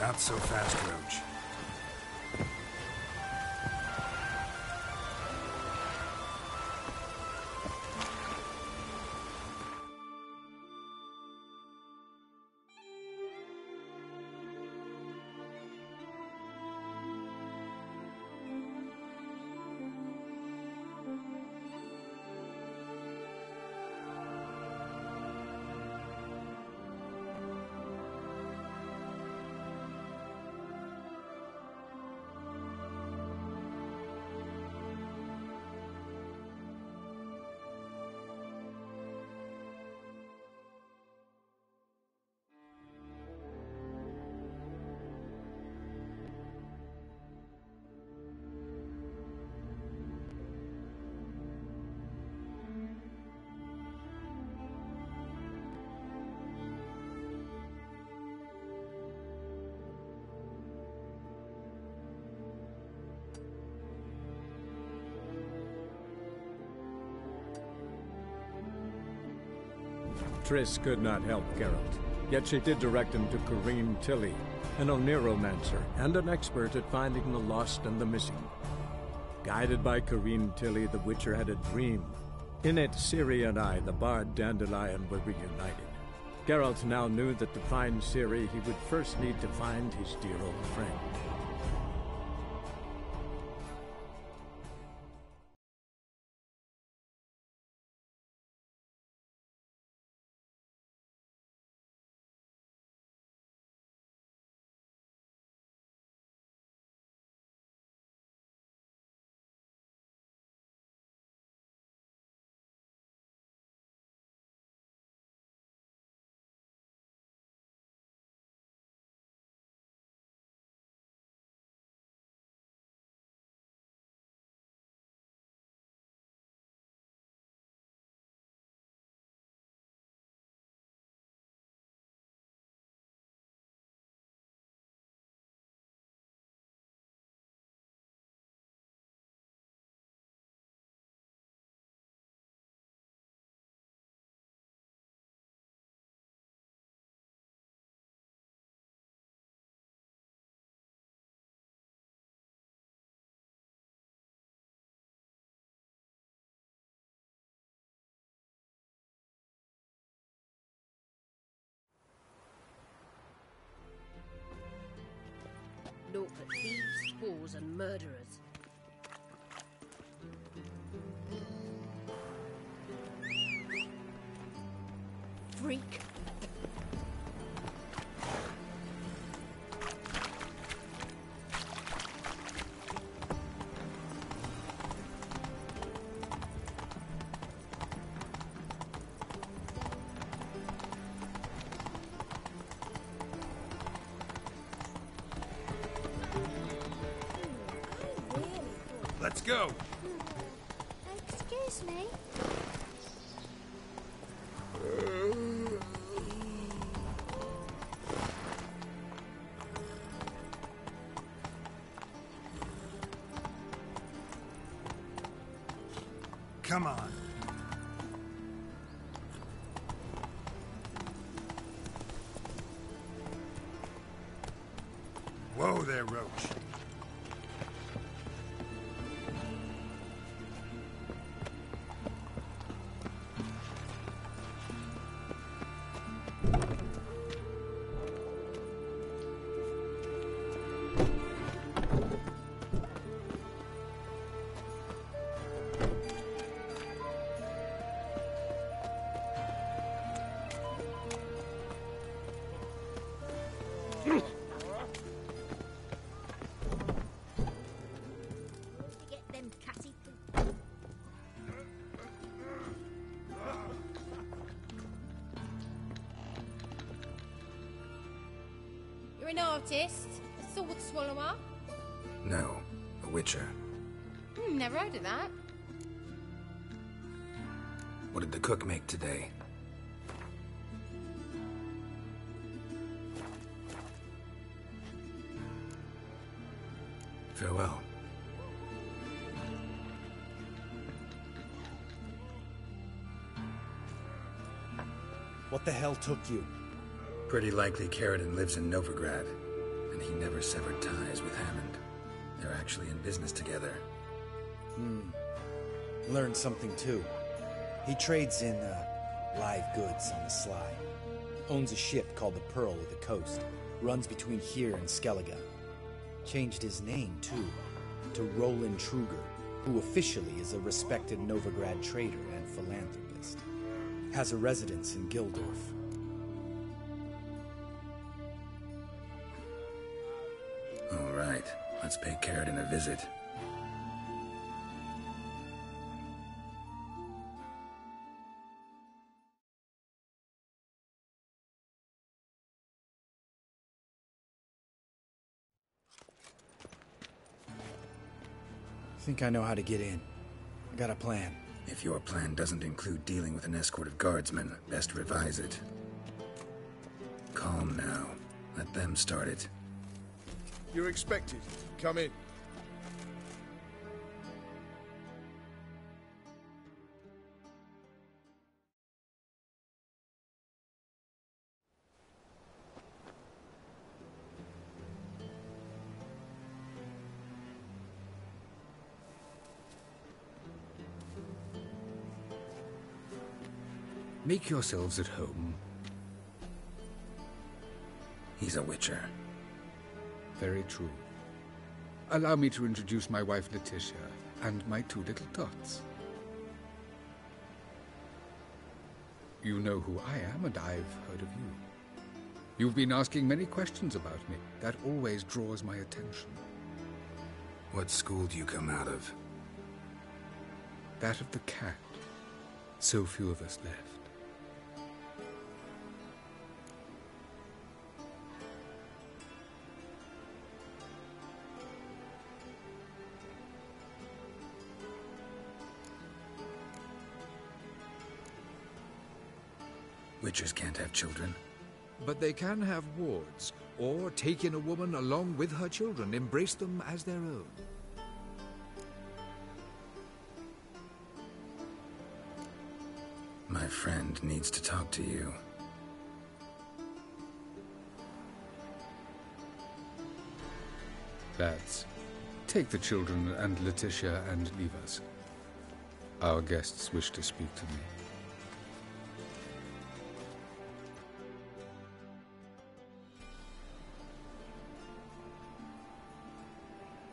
Not so fast, Roach. Triss could not help Geralt, yet she did direct him to Corrine Tilly, an Oniromancer and an expert at finding the lost and the missing. Guided by Corrine Tilly, the Witcher had a dream. In it, Ciri and I, the bard Dandelion, were reunited. Geralt now knew that to find Ciri, he would first need to find his dear old friend. Naught but thieves, whores, and murderers. Freak. Let's go. Excuse me. Come on. Whoa there, Roach. Get them catty. You're an artist? A sword swallower? No, a witcher. Never heard of that. What did the cook make today? Farewell. What the hell took you? Pretty likely Carradine lives in Novigrad. and he never severed ties with Hammond. They're actually in business together. Learned something too. He trades in, live goods on the sly. Owns a ship called the Pearl of the Coast. Runs between here and Skellige. Changed his name, too, to Roland Truger, who officially is a respected Novigrad trader and philanthropist. Has a residence in Gildorf. All right, let's pay Carradine a visit. Think I know how to get in. I got a plan. If your plan doesn't include dealing with an escort of guardsmen, best revise it. Calm now. Let them start it. You're expected. Come in. Make yourselves at home. He's a witcher. Very true. Allow me to introduce my wife, Letitia, and my two little tots. You know who I am, and I've heard of you. You've been asking many questions about me. That always draws my attention. What school do you come out of? That of the cat. So few of us left. Witchers can't have children. But they can have wards, or take in a woman along with her children, embrace them as their own. My friend needs to talk to you. Lads, take the children and Letitia and leave us. Our guests wish to speak to me.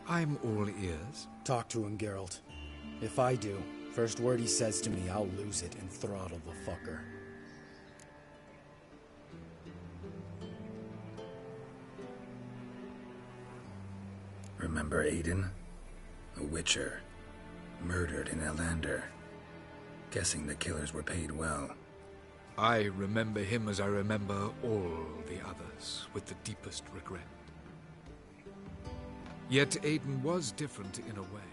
I'm all ears. Talk to him, Geralt. If I do, first word he says to me, I'll lose it and throttle the fucker. Remember Aiden? A witcher. Murdered in Elander. Guessing the killers were paid well. I remember him as I remember all the others, with the deepest regret. Yet Aiden was different in a way.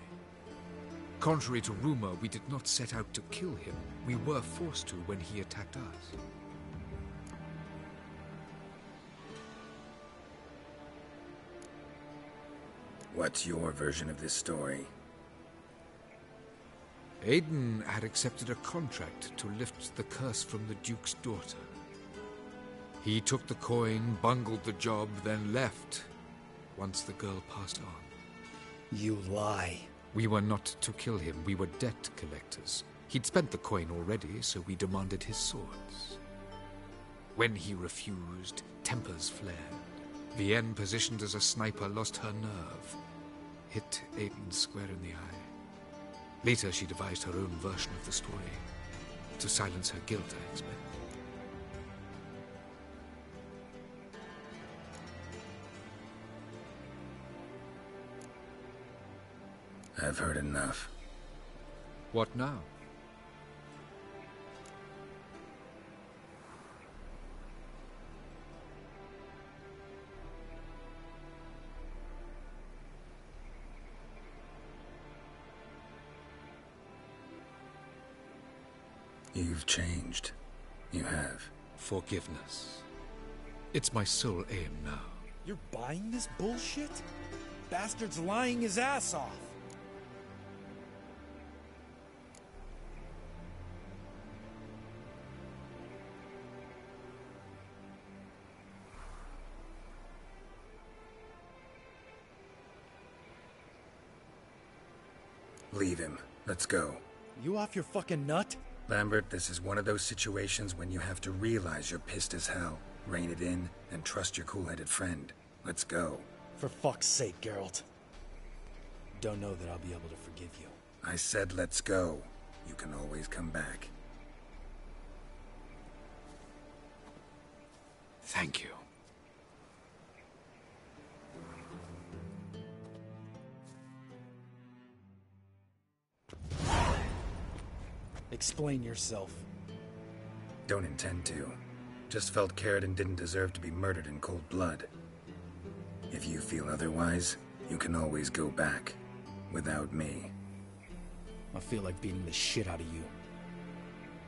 Contrary to rumor, we did not set out to kill him. We were forced to when he attacked us. What's your version of this story? Aiden had accepted a contract to lift the curse from the Duke's daughter. He took the coin, bungled the job, then left once the girl passed on. You lie. We were not to kill him. We were debt collectors. He'd spent the coin already, so we demanded his swords. When he refused, tempers flared. Vienne, positioned as a sniper, lost her nerve. Hit Aiden square in the eye. Later, she devised her own version of the story. To silence her guilt, I expect. I've heard enough. What now? You've changed. You have. Forgiveness. It's my sole aim now. You're buying this bullshit? Bastard's lying his ass off. Leave him. Let's go. You off your fucking nut? Lambert, this is one of those situations when you have to realize you're pissed as hell, rein it in, and trust your cool-headed friend. Let's go. For fuck's sake, Geralt. Don't know that I'll be able to forgive you. I said let's go. You can always come back. Thank you. Explain yourself. Don't intend to. Just felt Carradine didn't deserve to be murdered in cold blood. If you feel otherwise, you can always go back. Without me. I feel like beating the shit out of you.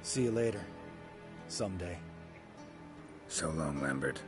See you later. Someday. So long, Lambert.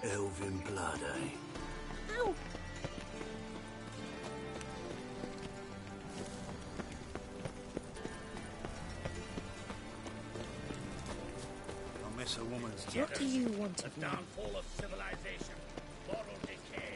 Elven blood, eh? Ow! I'll miss a woman's What do you want of The me? downfall of civilization. Moral decay.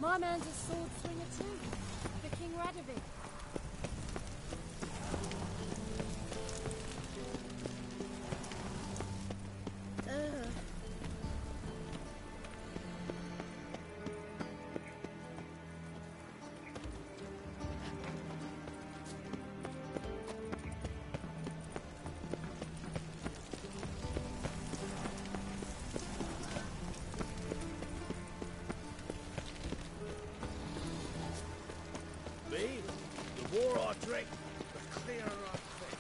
My man's a sword swinger too. The King Radovid. Me? The more I drink, the clearer I think.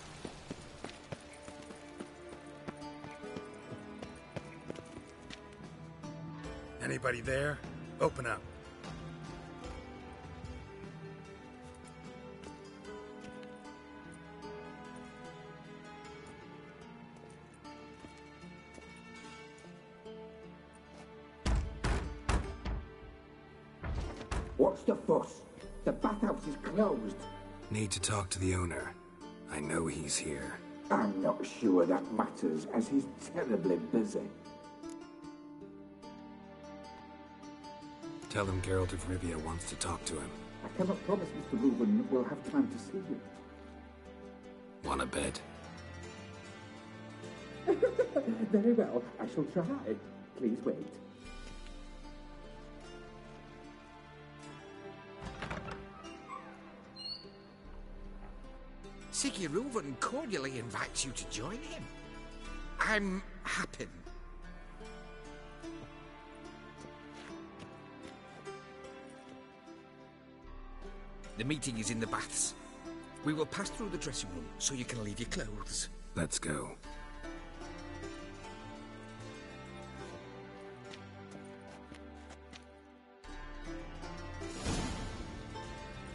Anybody there? Open up. What's the fuss? The bathhouse is closed. Need to talk to the owner. I know he's here. I'm not sure that matters, as he's terribly busy. Tell him Geralt of Rivia wants to talk to him. I cannot promise Mr. Reuben will have time to see you. Want a bed? Very well, I shall try. Please wait. Siggy Reuven cordially invites you to join him. I'm happy. The meeting is in the baths. We will pass through the dressing room so you can leave your clothes. Let's go.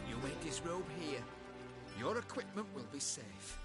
You may disrobe here. Your equipment will be safe.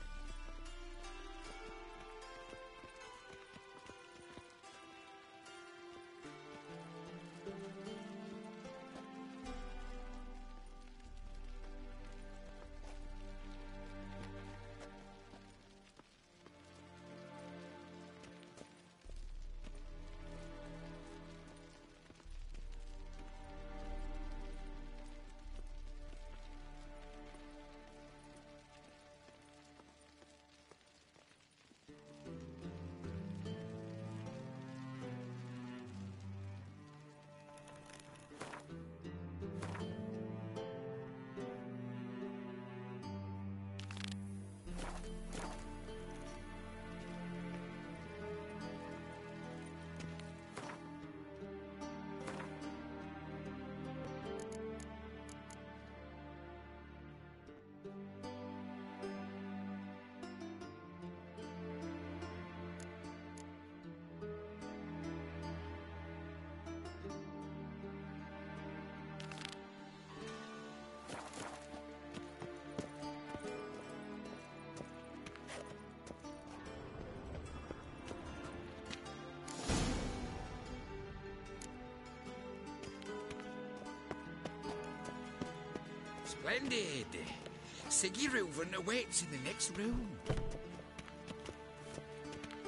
Splendid. Siggy Reuven awaits in the next room.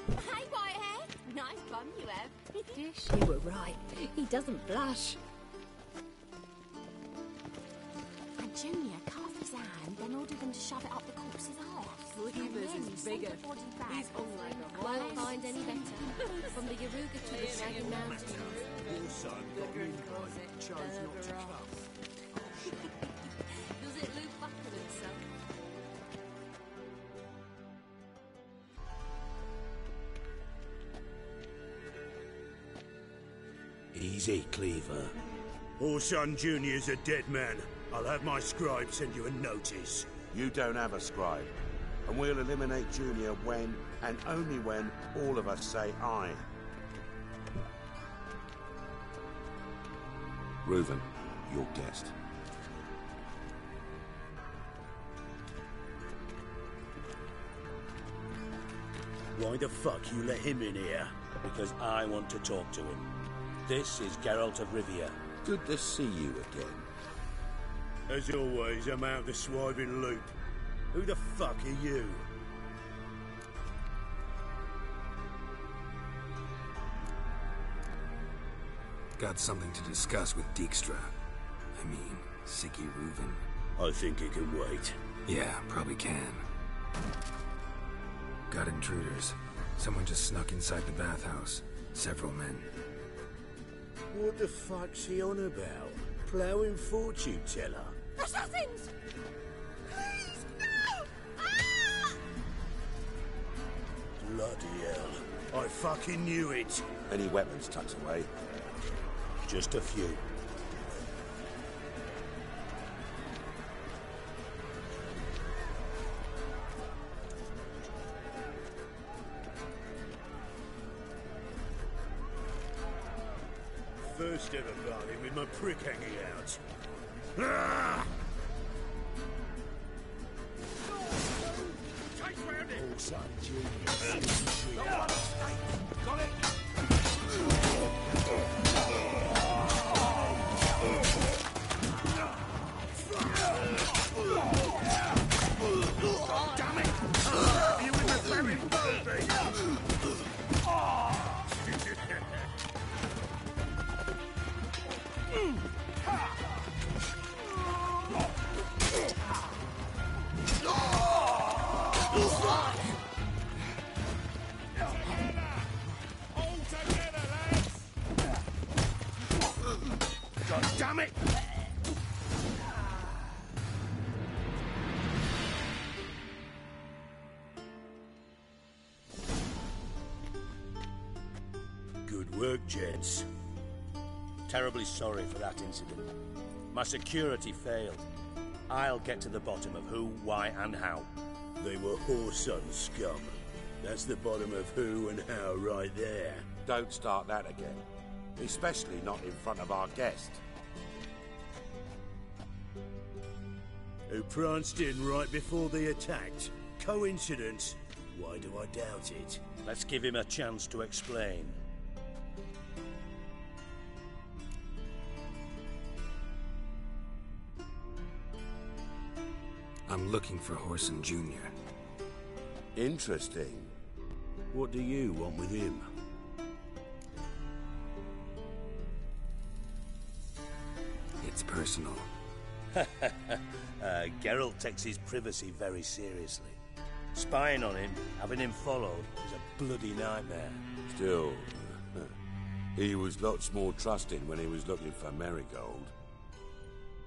Hey, Whitehead. Nice bum you have. Dish, you were right. He doesn't blush. And Junior cut off his hand, then ordered them to shove it up the corpse's arse. Sleepers is bigger. He's unlike a Won't find any better. From the Yaruga to the Shaggy Mountains. Your son got me invited, chose not to come. Does it look buckling, son? Easy, Cleaver. Orson Jr.'s a dead man. I'll have my scribe send you a notice. You don't have a scribe. And we'll eliminate Junior when, and only when, all of us say aye. Reuven, your guest. Why the fuck you let him in here? Because I want to talk to him. This is Geralt of Rivia. Good to see you again. As always, I'm out the swiving loop. Who the fuck are you? Got something to discuss with Dijkstra. I mean, Siggy Reuven. I think he can wait. Yeah, probably can. Got intruders. Someone just snuck inside the bathhouse. Several men. What the fuck's he on about? Ploughing fortune teller? Assassins! Please, no! Ah! Bloody hell. I fucking knew it. Any weapons tucked away? Just a few. First ever party with my prick hanging out. Ah! Orson Jr. Got it! Damn it! You in the very building! God damn it! Good work, gents. Terribly sorry for that incident. My security failed. I'll get to the bottom of who, why, and how. They were Whoreson scum. That's the bottom of who and how right there. Don't start that again. Especially not in front of our guest. who pranced in right before they attacked. Coincidence? Why do I doubt it? Let's give him a chance to explain. I'm looking for Horson Jr. Interesting. What do you want with him? It's personal. Geralt takes his privacy very seriously. Spying on him, having him followed, is a bloody nightmare. Still, he was lots more trusting when he was looking for Marigold.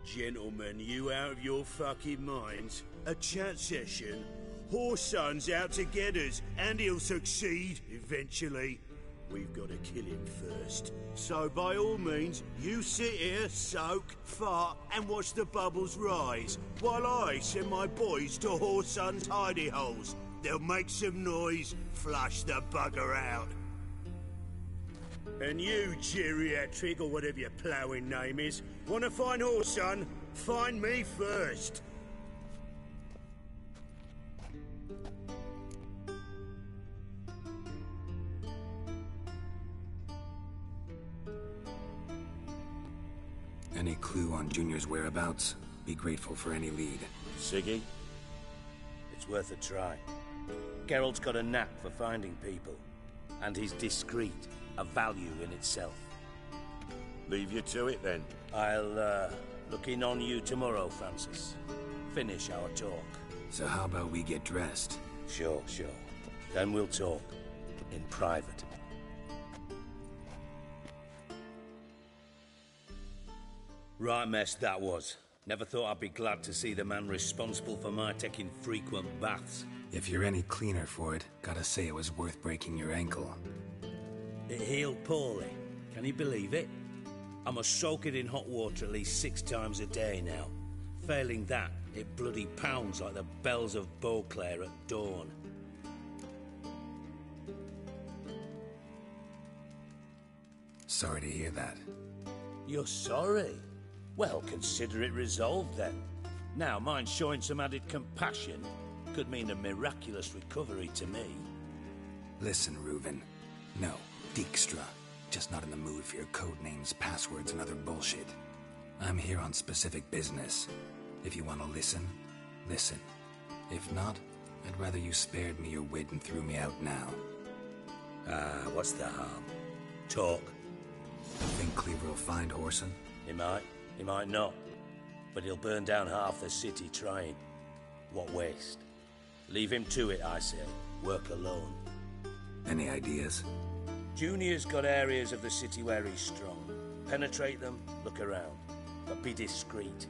Gentlemen, you out of your fucking minds? A chat session? Horson's out to get us, and he'll succeed, eventually. We've got to kill him first. So by all means, you sit here, soak, fart, and watch the bubbles rise, while I send my boys to Horson's hidey holes. They'll make some noise, flush the bugger out. And you, geriatric, or whatever your ploughing name is, want to find Horson? Find me first. Any clue on Junior's whereabouts? Be grateful for any lead. Siggy? It's worth a try. Geralt's got a knack for finding people. And he's discreet, a value in itself. Leave you to it, then. I'll, look in on you tomorrow, Francis. Finish our talk. So how about we get dressed? Sure. Then we'll talk. In private. Right mess that was. Never thought I'd be glad to see the man responsible for my taking frequent baths. If you're any cleaner for it, gotta say it was worth breaking your ankle. It healed poorly. Can you believe it? I must soak it in hot water at least 6 times a day now. Failing that, it bloody pounds like the bells of Beauclair at dawn. Sorry to hear that. You're sorry? Well, consider it resolved then. Now, mind showing some added compassion could mean a miraculous recovery to me. Listen, Reuven. No, Dijkstra. Just not in the mood for your code names, passwords, and other bullshit. I'm here on specific business. If you want to listen, listen. If not, I'd rather you spared me your wit and threw me out now. What's the harm? Talk. Think Cleaver will find Horson? He might not. But he'll burn down half the city trying. What waste? Leave him to it, I say. Work alone. Any ideas? Junior's got areas of the city where he's strong. Penetrate them, look around. But be discreet.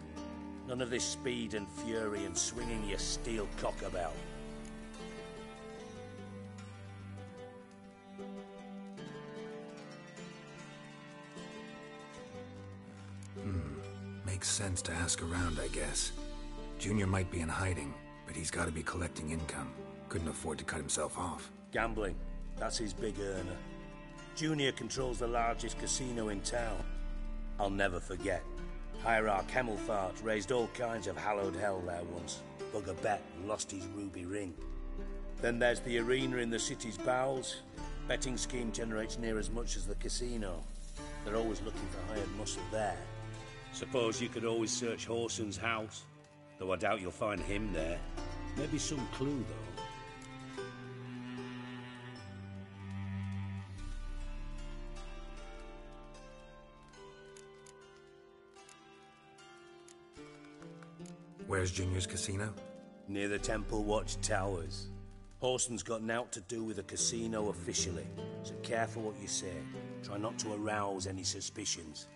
None of this speed and fury and swinging your steel cock about. Makes sense to ask around, I guess. Junior might be in hiding, but he's got to be collecting income. Couldn't afford to cut himself off. Gambling. That's his big earner. Junior controls the largest casino in town. I'll never forget. Hierarch Hemmelfart raised all kinds of hallowed hell there once. Bugger bet and lost his ruby ring. Then there's the arena in the city's bowels. Betting scheme generates near as much as the casino. They're always looking for hired muscle there. Suppose you could always search Horson's house. Though I doubt you'll find him there. Maybe some clue, though. Where's Junior's casino? Near the Temple Watch Towers. Horson's got naught to do with the casino officially, so careful what you say. Try not to arouse any suspicions.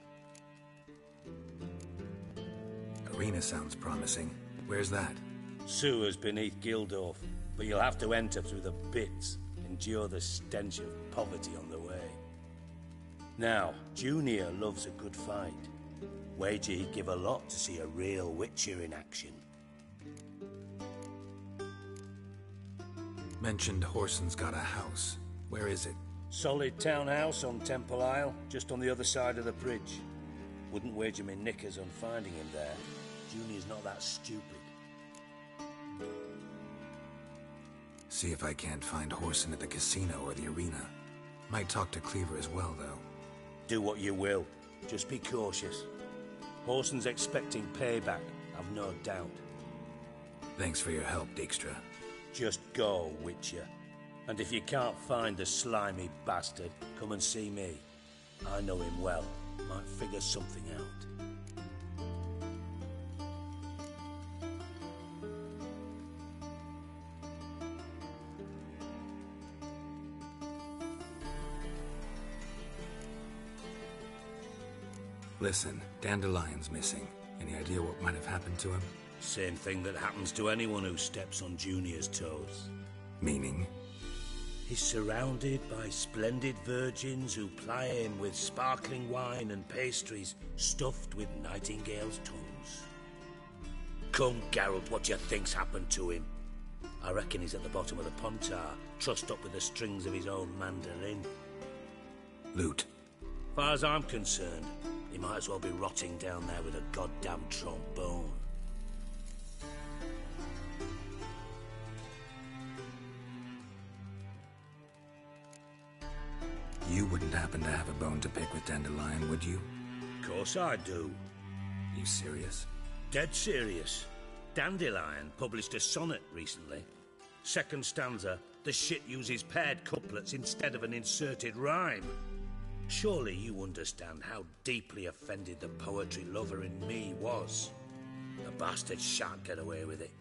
Arena sounds promising. Where's that? Sewers beneath Gildorf, but you'll have to enter through the pits, endure the stench of poverty on the way. Now, Junior loves a good fight. Wager he'd give a lot to see a real Witcher in action. Mentioned Horson's got a house. Where is it? Solid townhouse on Temple Isle, just on the other side of the bridge. Wouldn't wager me knickers on finding him there. Junior's not that stupid. See if I can't find Horson at the casino or the arena. Might talk to Cleaver as well, though. Do what you will. Just be cautious. Horson's expecting payback, I've no doubt. Thanks for your help, Dijkstra. Just go, Witcher. And if you can't find the slimy bastard, come and see me. I know him well. Might figure something out. Listen, Dandelion's missing. Any idea what might have happened to him? Same thing that happens to anyone who steps on Junior's toes. Meaning? He's surrounded by splendid virgins who ply him with sparkling wine and pastries stuffed with nightingales' tongues. Come, Geralt, what do you think's happened to him? I reckon he's at the bottom of the Pontar, trussed up with the strings of his own mandolin. Loot. Far as I'm concerned, he might as well be rotting down there with a goddamn trombone. You wouldn't happen to have a bone to pick with Dandelion, would you? Of course I do. You serious? Dead serious. Dandelion published a sonnet recently. Second stanza, the shit uses paired couplets instead of an inserted rhyme. Surely you understand how deeply offended the poetry lover in me was. The bastard shan't get away with it.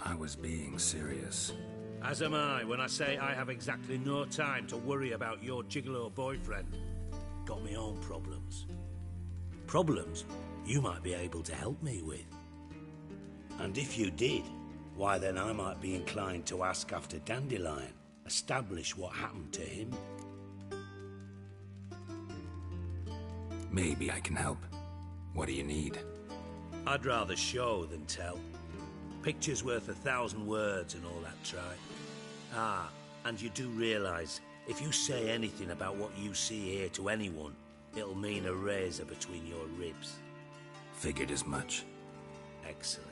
I was being serious. As am I when I say I have exactly no time to worry about your gigolo boyfriend. Got me own problems. Problems you might be able to help me with. And if you did, why then I might be inclined to ask after Dandelion, establish what happened to him. Maybe I can help. What do you need? I'd rather show than tell. Picture's worth 1,000 words and all that tripe. Ah, and you do realise, if you say anything about what you see here to anyone, it'll mean a razor between your ribs. Figured as much. Excellent.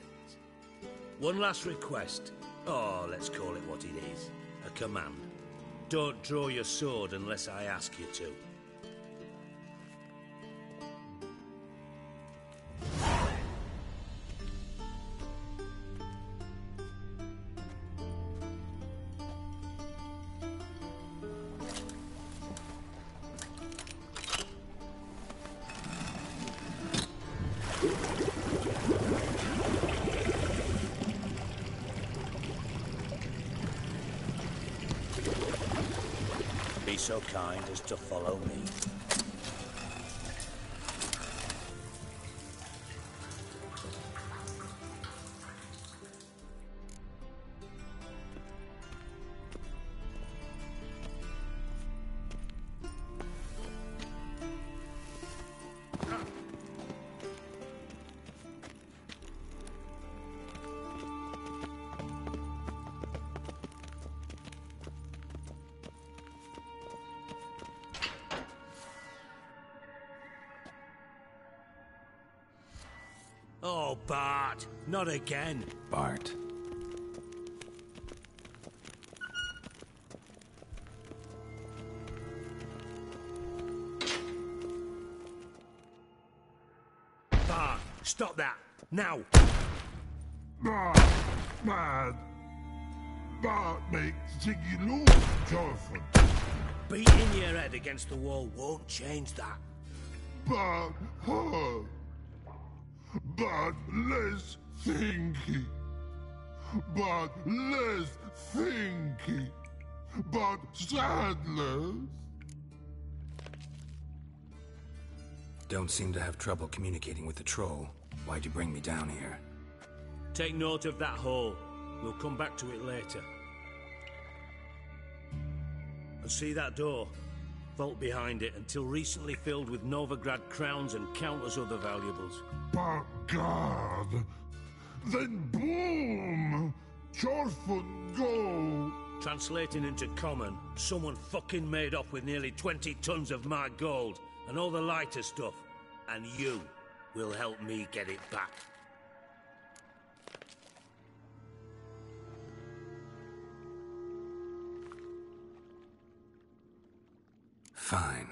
One last request. Oh, let's call it what it is. A command. Don't draw your sword unless I ask you to. Be so kind as to follow me. Oh, Bart, not again. Bart. Bart, stop that, now. Bart, Bart makes Ziggy Lord joyful. Beating your head against the wall won't change that. Bart hurt. But less thinky. But less thinky. But sadless. Don't seem to have trouble communicating with the troll. Why'd you bring me down here? Take note of that hole. We'll come back to it later. And see that door? Vault behind it, until recently filled with Novigrad crowns and countless other valuables. But God, then boom! Chorford go! Translating into common, someone fucking made off with nearly 20 tons of my gold, and all the lighter stuff. And you will help me get it back. Fine.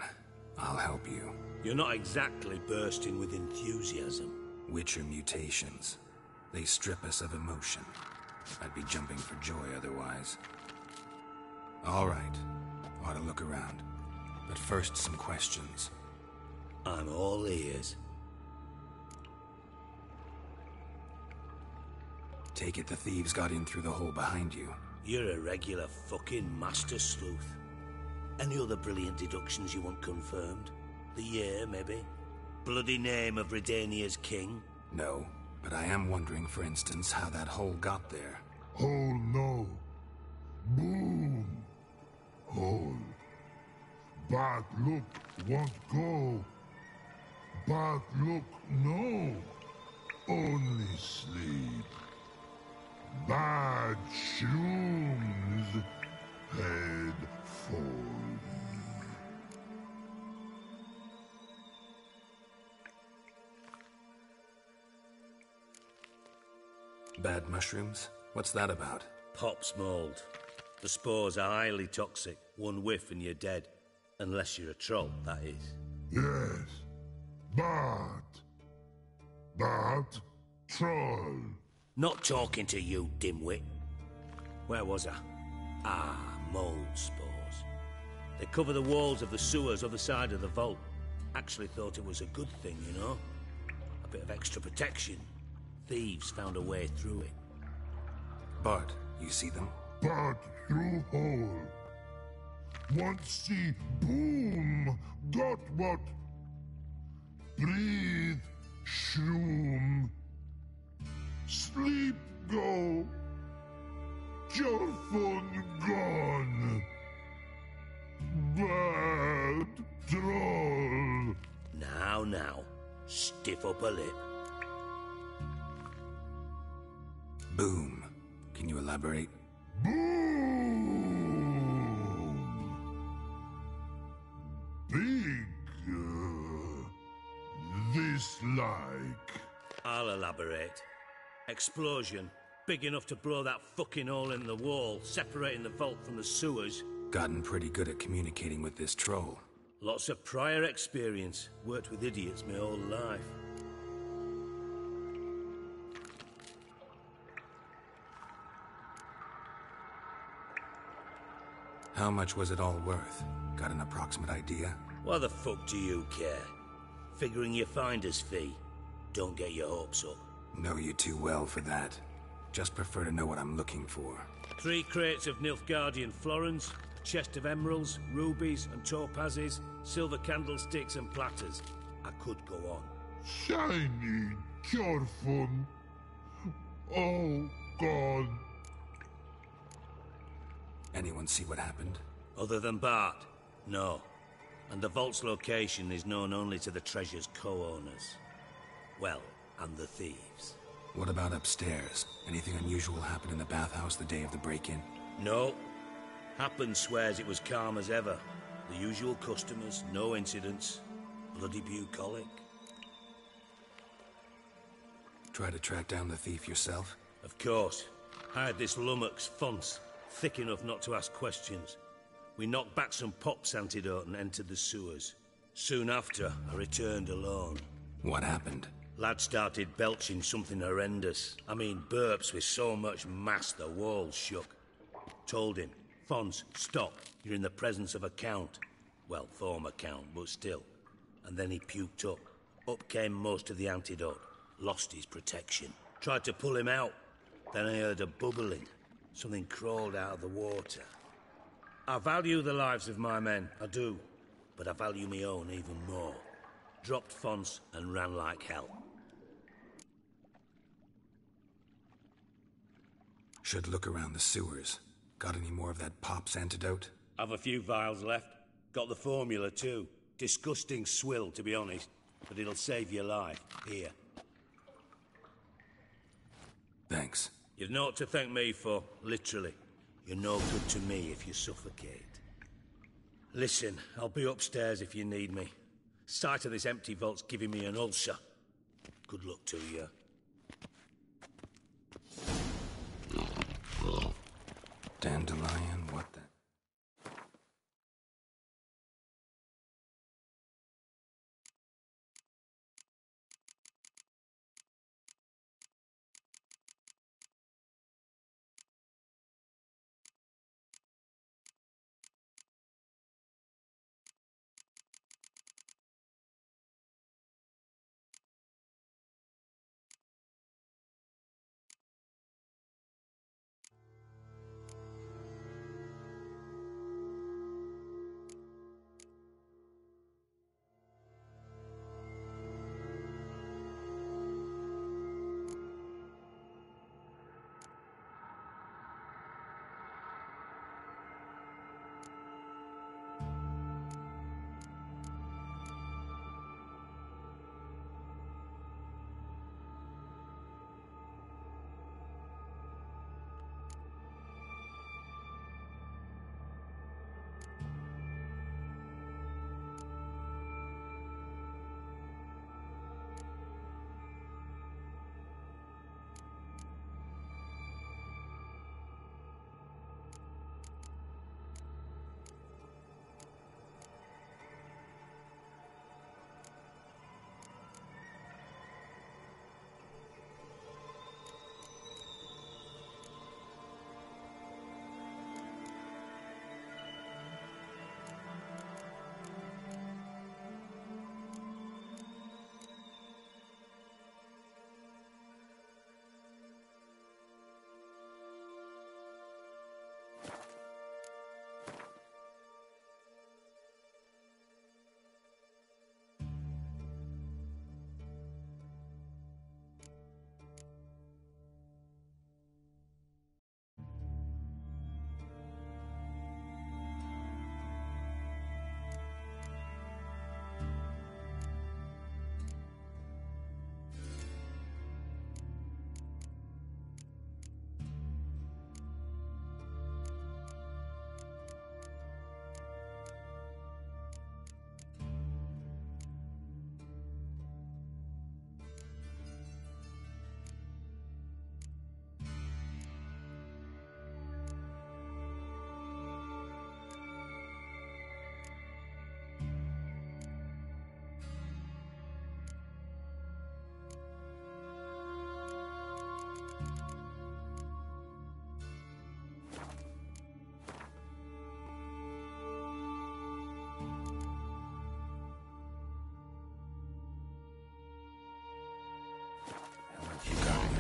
I'll help you. You're not exactly bursting with enthusiasm. Witcher mutations. They strip us of emotion. I'd be jumping for joy otherwise. All right. Ought to look around. But first, some questions. I'm all ears. Take it the thieves got in through the hole behind you. You're a regular fucking master sleuth. Any other brilliant deductions you want confirmed? The year, maybe? Bloody name of Redania's king? No, but I am wondering, for instance, how that hole got there. Hole no. Boom. Hole. Bad look won't go. Bad look no. Only sleep. Bad shrooms. Head falls. Bad mushrooms? What's that about? Pops mold. The spores are highly toxic. One whiff and you're dead. Unless you're a troll, that is. Yes. Bad troll. Not talking to you, dimwit. Where was I? Ah, mold spores. They cover the walls of the sewers other side of the vault. Actually thought it was a good thing, you know? A bit of extra protection. Thieves found a way through it. Bart, you see them? Bad through hole. Once see boom. Got what? Breathe. Shroom. Sleep go. Your phone gone. Bad troll. Now. Stiff upper lip. Boom. Can you elaborate? Boom. Big. This like. I'll elaborate. Explosion. Big enough to blow that fucking hole in the wall, separating the vault from the sewers. Gotten pretty good at communicating with this troll. Lots of prior experience. Worked with idiots my whole life. How much was it all worth? Got an approximate idea? Why the fuck do you care? Figuring your finder's fee. Don't get your hopes up. Know you too well for that. Just prefer to know what I'm looking for. 3 crates of Nilfgaardian florins, a chest of emeralds, rubies and topazes, silver candlesticks and platters. I could go on. Shiny, careful. Oh, God. Anyone see what happened? Other than Bart? No. And the vault's location is known only to the treasure's co-owners. Well, and the thieves. What about upstairs? Anything unusual happen in the bathhouse the day of the break-in? No. Happen swears it was calm as ever. The usual customers, no incidents. Bloody bucolic. Try to track down the thief yourself? Of course. I had this lummox Fons, thick enough not to ask questions. We knocked back some Pop's antidote and entered the sewers. Soon after, I returned alone. What happened? Lad started belching something horrendous. I mean, burps with so much mass the walls shook. Told him, Fons, stop. You're in the presence of a count. Well, former count, but still. And then he puked up. Up came most of the antidote. Lost his protection. Tried to pull him out. Then I heard a bubbling. Something crawled out of the water. I value the lives of my men, I do. But I value my own even more. Dropped Fons and ran like hell. Should look around the sewers. Got any more of that Pop's antidote? Have a few vials left. Got the formula too. Disgusting swill, to be honest. But it'll save your life. Here. Thanks. You've naught to thank me for, literally. You're no good to me if you suffocate. Listen, I'll be upstairs if you need me. Sight of this empty vault's giving me an ulcer. Good luck to you. Dandelion, what the...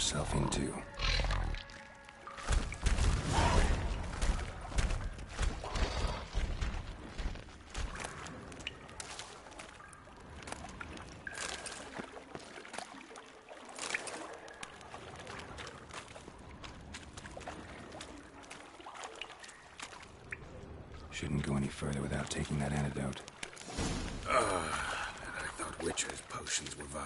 yourself into. Shouldn't go any further without taking that antidote. And I thought Witcher's potions were vile.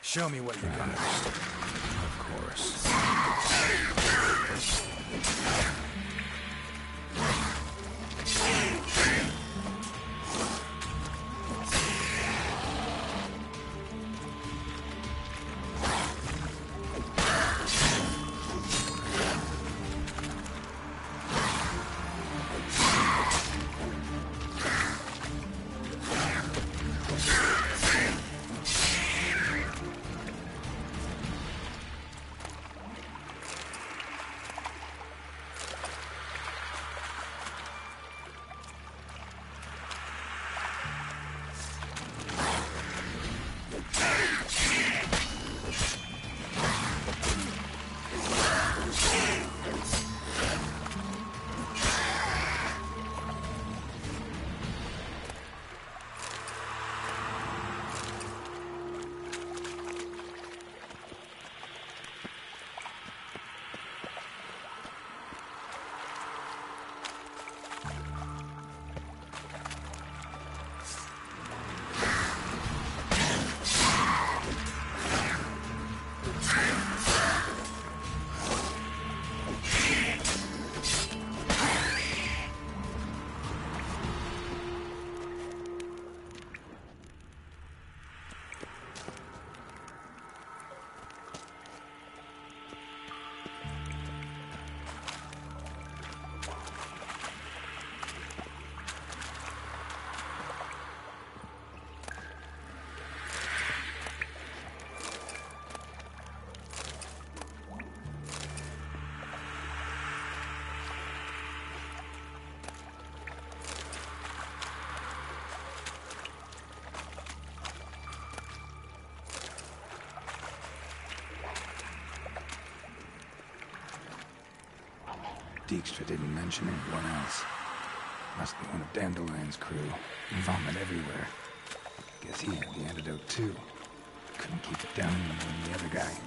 Show me what you're gonna do. Of course. Dijkstra didn't mention anyone else. Must be one of Dandelion's crew. Vomit everywhere. Guess he had the antidote too. Couldn't keep it down any more than the other guy.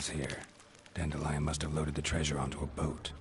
was here. Dandelion must have loaded the treasure onto a boat.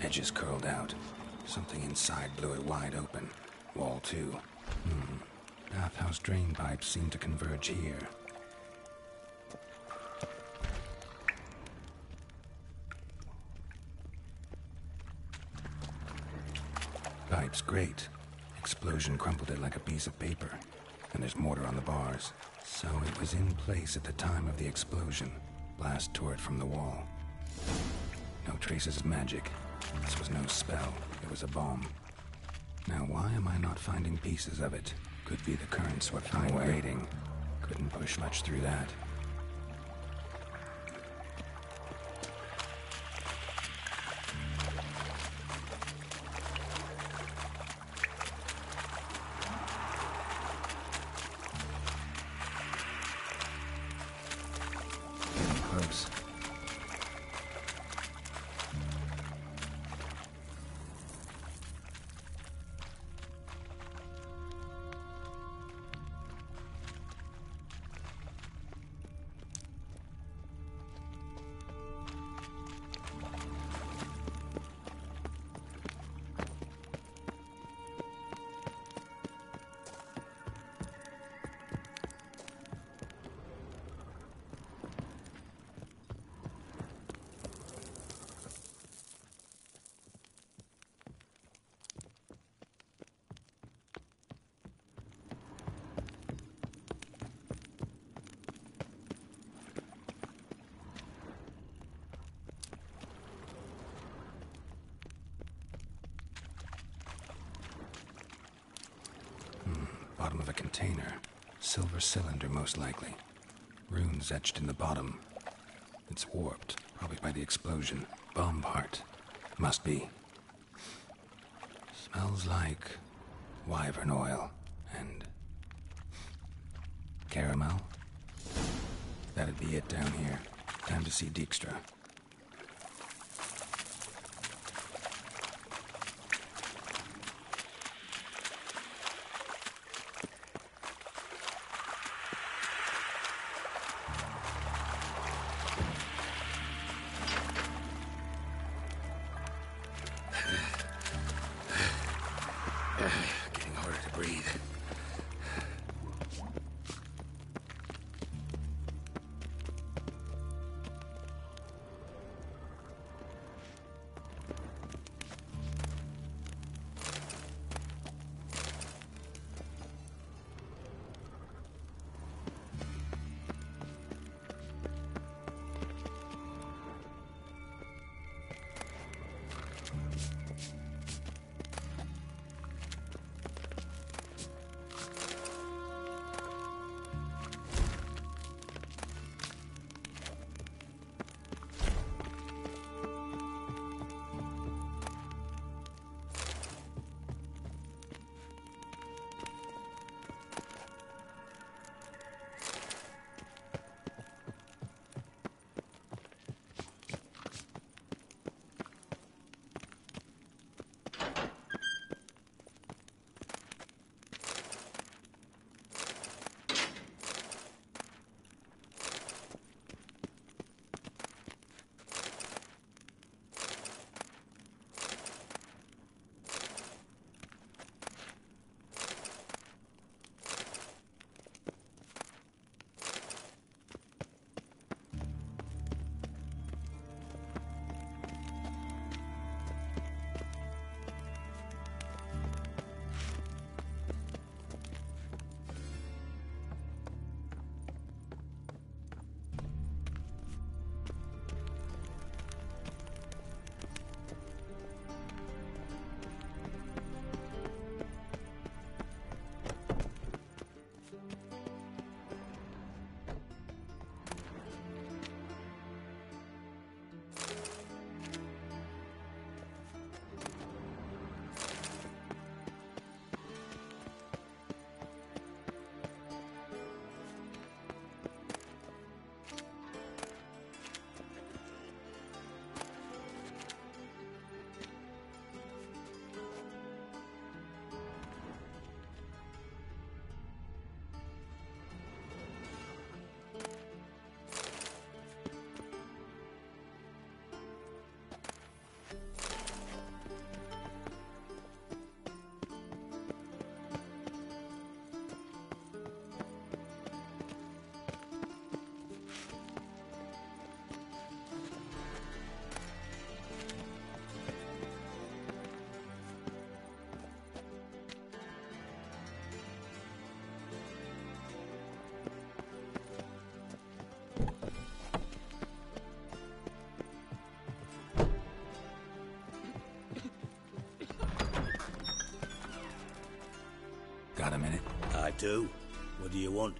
Edges curled out. Something inside blew it wide open. Wall too. Bathhouse drain pipes seem to converge here. Pipes great. Explosion crumpled it like a piece of paper. And there's mortar on the bars. So it was in place at the time of the explosion. Blast tore it from the wall. No traces of magic. This was no spell. It was a bomb. Now why am I not finding pieces of it? Could be the current swept them away. Rating. Couldn't push much through that. Getting close. Bottom of a container. Silver cylinder, most likely. Runes etched in the bottom. It's warped, probably by the explosion. Bomb part. Must be. Smells like wyvern oil and caramel. That'd be it down here. Time to see Dijkstra. Getting harder to breathe. I do. What do you want?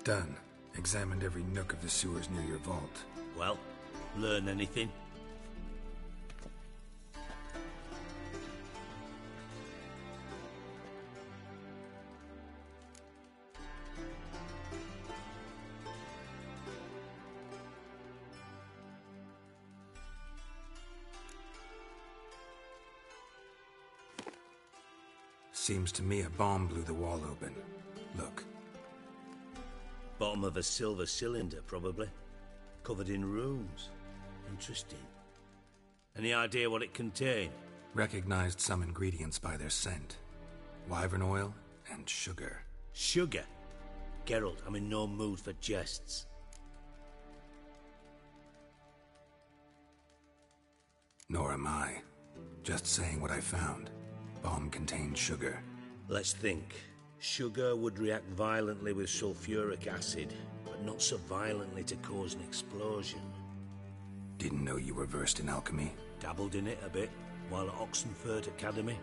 Done. Examined every nook of the sewers near your vault. Well, learn anything? Seems to me a bomb blew the wall open. Look. Bottom of a silver cylinder, probably. Covered in runes. Interesting. Any idea what it contained? Recognized some ingredients by their scent. Wyvern oil and sugar. Sugar? Geralt, I'm in no mood for jests. Nor am I. Just saying what I found. Bomb contained sugar. Let's think. Sugar would react violently with sulfuric acid, but not so violently to cause an explosion. Didn't know you were versed in alchemy. Dabbled in it a bit while at Oxenford Academy.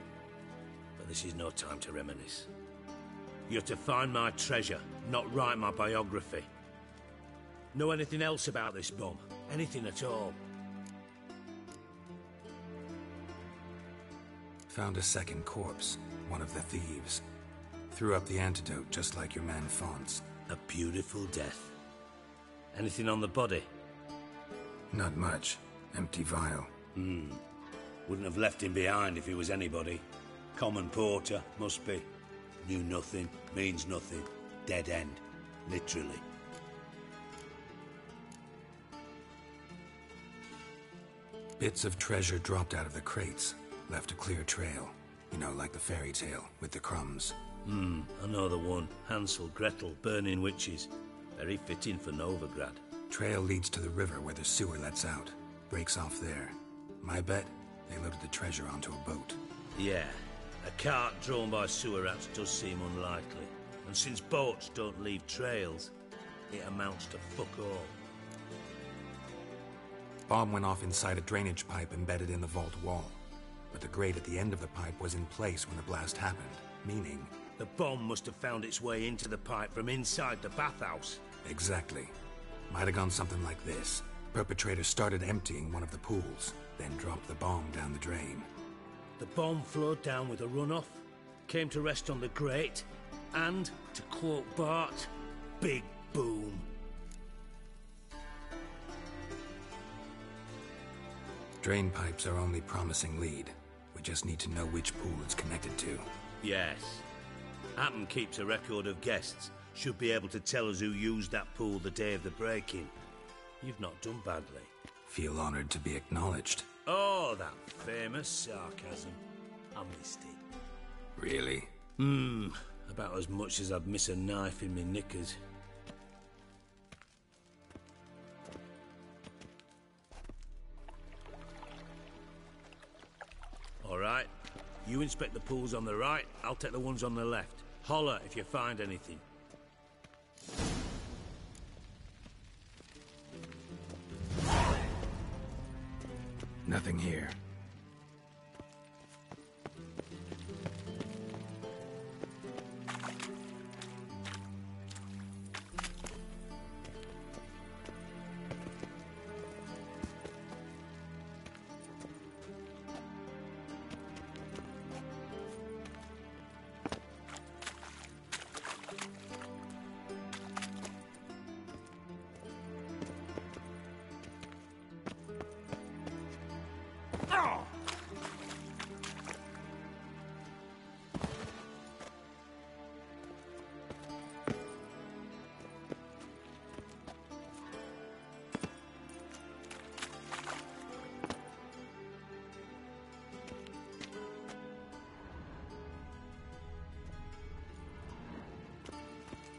But this is no time to reminisce. You're to find my treasure, not write my biography. Know anything else about this bomb? Anything at all? Found a second corpse, one of the thieves. Threw up the antidote just like your man Fonz. A beautiful death. Anything on the body? Not much. Empty vial. Wouldn't have left him behind if he was anybody. Common porter, must be. Knew nothing, means nothing. Dead end. Literally. Bits of treasure dropped out of the crates. Left a clear trail. You know, like the fairy tale, with the crumbs. I know the one. Hansel, Gretel, burning witches. Very fitting for Novigrad. Trail leads to the river where the sewer lets out. Breaks off there. My bet, they loaded the treasure onto a boat. Yeah. A cart drawn by sewer rats does seem unlikely. And since boats don't leave trails, it amounts to fuck all. Bomb went off inside a drainage pipe embedded in the vault wall. But the grate at the end of the pipe was in place when the blast happened, meaning... The bomb must have found its way into the pipe from inside the bathhouse. Exactly. Might have gone something like this. Perpetrator started emptying one of the pools, then dropped the bomb down the drain. The bomb flowed down with a runoff, came to rest on the grate, and, to quote Bart, big boom. Drain pipes are only promising lead. We just need to know which pool it's connected to. Yes. Hammond keeps a record of guests. Should be able to tell us who used that pool the day of the break-in. You've not done badly. Feel honored to be acknowledged. Oh, that famous sarcasm. I missed it. Really? About as much as I'd miss a knife in my knickers. All right. You inspect the pools on the right, I'll take the ones on the left. Holler if you find anything. Nothing here.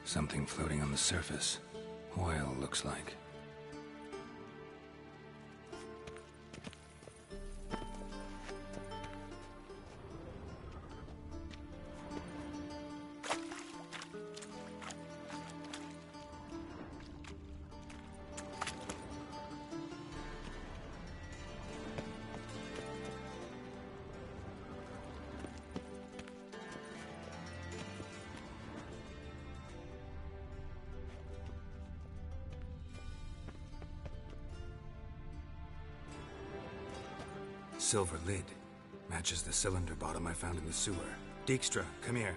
Something floating on the surface. Oil, looks like. Silver lid. Matches the cylinder bottom I found in the sewer. Dijkstra, come here.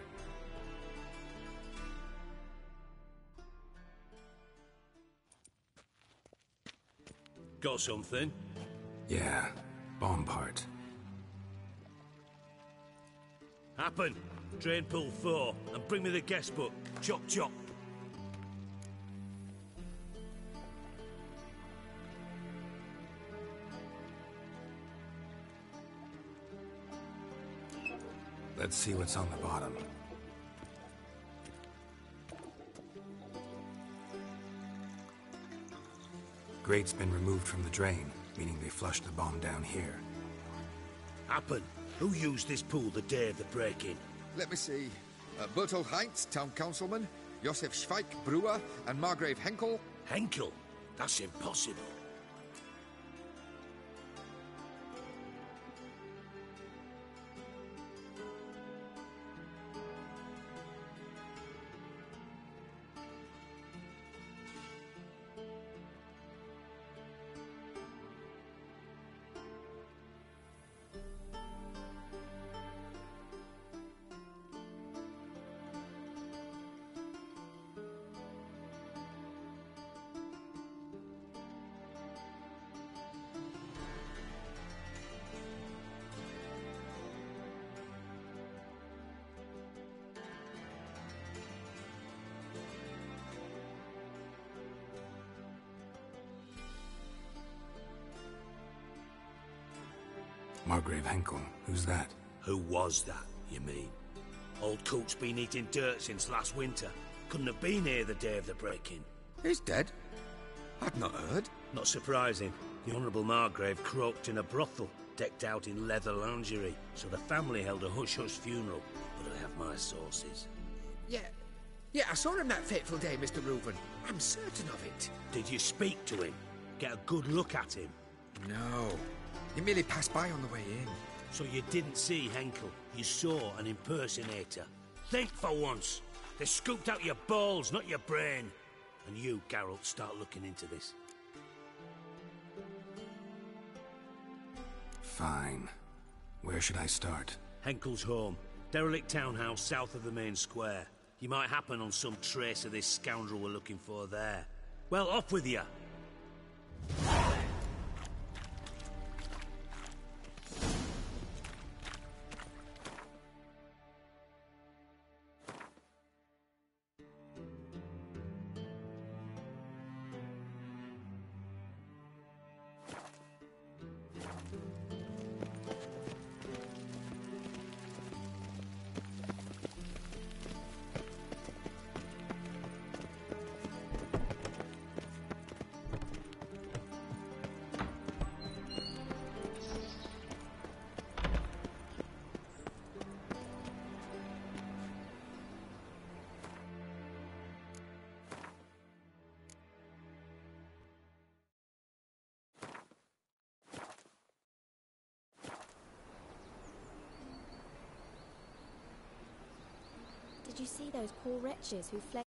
Got something? Yeah, bomb part. Happen. Drain pool 4, and bring me the guest book. Chop chop. Let's see what's on the bottom. Grate's been removed from the drain, meaning they flushed the bomb down here. Happen. Who used this pool the day of the break-in? Let me see. Bertold Heinz, town councilman, Josef Schweik, brewer, and Margrave Henkel. Henkel? That's impossible. Margrave Henkel, who's that? Who was that, you mean? Old Coot's been eating dirt since last winter. Couldn't have been here the day of the break-in. He's dead? I'd not heard. Not surprising. The Honourable Margrave croaked in a brothel, decked out in leather lingerie, so the family held a hush-hush funeral. But I have my sources. Yeah, I saw him that fateful day, Mr. Reuben. I'm certain of it. Did you speak to him? Get a good look at him? No. He merely passed by on the way in. So you didn't see Henkel. You saw an impersonator. Think for once. They scooped out your balls, not your brain. And you, Geralt, start looking into this. Fine. Where should I start? Henkel's home. Derelict townhouse south of the main square. You might happen on some trace of this scoundrel we're looking for there. Well, off with you. Did you see those poor wretches who fled?